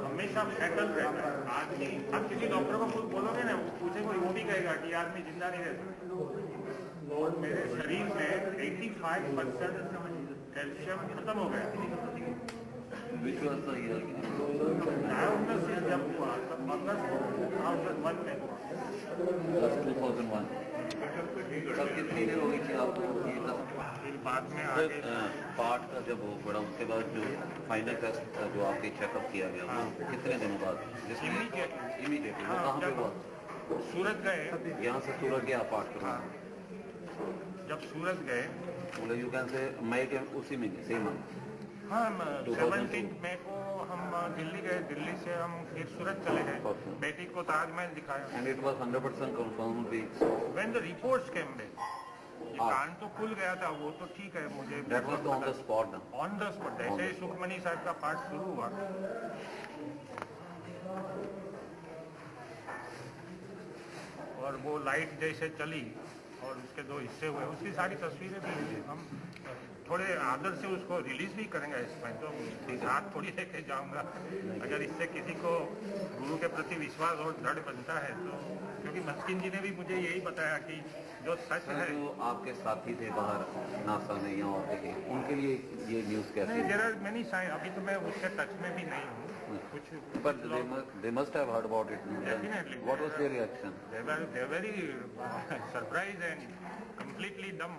Speaker 3: हमेशा सेटल रहता है। आदमी आप किसी डॉक्टर को खुद बोलोगे ना, पूछेंगे वो भी कहेगा कि आदमी जिंदा नहीं रहता। और मेरे शरीर में 85% कैल्शियम खत्म हो गया। डायग्नोसिस जब हुआ तब अगस्त 2001 में हुआ।
Speaker 2: 2001 तब कितनी देर हो गई थी आपको
Speaker 3: फिर बाद में आगे
Speaker 2: पार्ट का जब वो पड़ा उसके बाद जो फाइनल टेस्ट था जो आपके चेकअप किया गया वो कितने दिनों बाद? इमीडिएटली वो कहाँ पे हुआ?
Speaker 3: सूरत गए,
Speaker 2: यहाँ से सूरत गया पार्ट करना।
Speaker 3: जब सूरत गए
Speaker 2: बोले यू कैन से मई के उसी महीने सेम मंथ।
Speaker 3: हाँ, 17 मई को हम दिल्ली गए। दिल्ली से हम फिर सूरत चले गए, बेटी को ताजमहल दिखाया।
Speaker 2: एंड इट वाज 100% कंफर्म भी।
Speaker 3: When the reports came back, ये कान तो खुल गया था, वो तो ठीक है मुझे।
Speaker 2: That was on the spot ना?
Speaker 3: On the spot. जैसे ही सुखमनी साहब का पाठ शुरू हुआ और वो लाइट जैसे चली और उसके 2 हिस्से हुए, उसकी सारी तस्वीरें भी ली। हम थोड़े आदर से उसको रिलीज भी करेंगे। इसमें तो हाथ थोड़ी लेके जाऊंगा। अगर इससे किसी को गुरु के प्रति विश्वास और दृढ़ बनता है तो, क्योंकि मस्किन जी ने भी मुझे यही बताया कि जो सच है।
Speaker 2: जो आपके साथी थे बाहर नासा में या और थे, उनके लिए ये न्यूज़ कैसे?
Speaker 3: नहीं, देयर आर मेनी साइन। अभी तो मैं उसके टच में भी नहीं हूँ कुछ,
Speaker 2: but they must have heard about it.
Speaker 3: Definitely.
Speaker 2: What was their reaction?
Speaker 3: They were very surprised and completely dumb.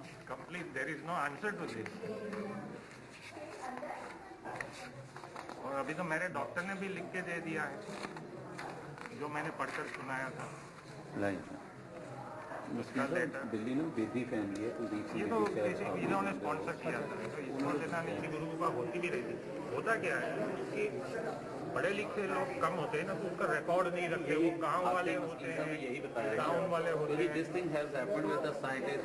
Speaker 3: There is no answer to this. और अभी तो मेरे डॉक्टर ने भी लिख के दे दिया है जो मैंने पढ़कर सुनाया था। उसका लेटर
Speaker 2: दिल्ली में बेदी फैमिली है तो
Speaker 3: ये तो इन्होंने स्पॉन्सर किया था। तो इसको देना नीति गुरु का होती भी रही थी। होता क्या है कि पढ़े लिखे लोग कम होते हैं ना, तो उसका रिकॉर्ड नहीं रखते। वो गांव वाले होते हैं,
Speaker 2: यही बताया
Speaker 3: टाउन वाले होते हैं।
Speaker 2: This thing has happened with the scientist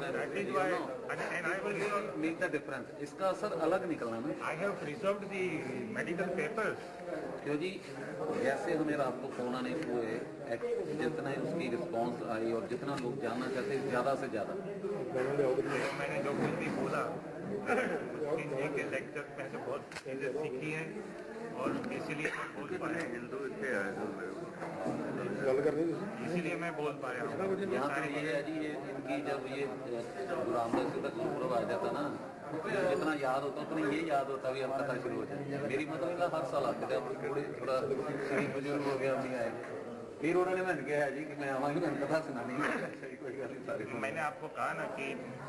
Speaker 3: and I will
Speaker 2: make the difference. इसका असर अलग निकलना ना।
Speaker 3: I have preserved the medical papers.
Speaker 2: क्यों जी, जैसे हमें रात को फोन आने हुए, जितना उसकी रिस्पांस आई और जितना लोग जानना चाहते हैं ज़्यादा से ज़्यादा,
Speaker 3: मैंने जो कुछ भी बोला उसकी के लेक्चर में से बहुत चीज़ें सीखी हैं और इसीलिए मैं बोल पाया। इसीलिए मैं बोल पाया हूँ।
Speaker 2: यहाँ पर ये है जी, ये इनकी जब ये गुरु रामदास जी का गुरुपुरब आ जाता ना, जितना याद होता उतना ये याद होता भी अब कथा शुरू हो जाए। मेरी मतलब हर साल आते थे, अब थोड़ा शरीर बुजुर्ग हो गया, अब नहीं आए। फिर उन्होंने मैंने कहा है जी कि मैं आवांगी, मैंने कथा सुनानी है।
Speaker 3: मैंने आपको कहा ना कि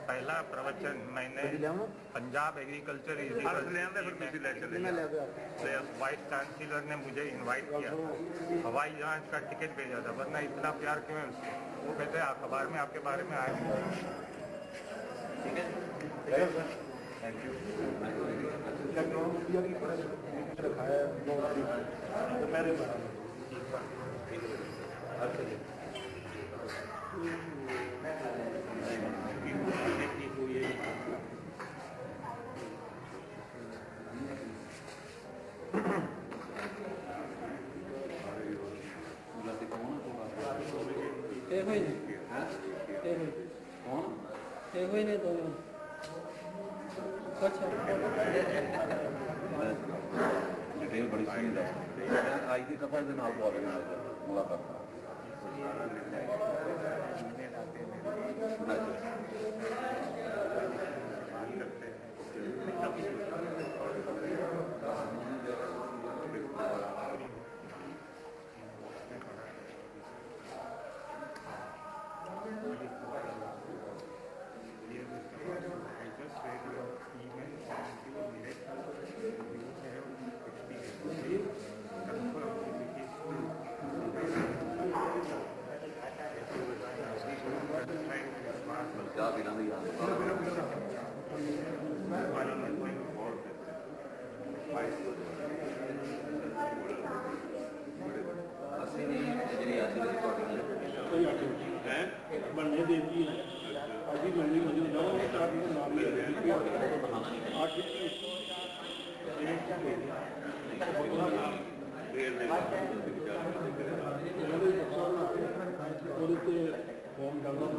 Speaker 3: पहला प्रवचन मैंने पंजाब एग्रीकल्चर वाइस चांसलर ने मुझे इनवाइट किया, हवाई जहाज का टिकट भेजा था, वरना इतना प्यार क्यों है उसको। वो कहते हैं अखबार में आपके बारे में आए।
Speaker 2: ठीक है, थैंक यू। अच्छा जी, डिटेल बड़ी सही दस आई थी दफा दिन आप मुलाकात
Speaker 5: ਫੋਰਮ ਡਾਊਨਲੋਡ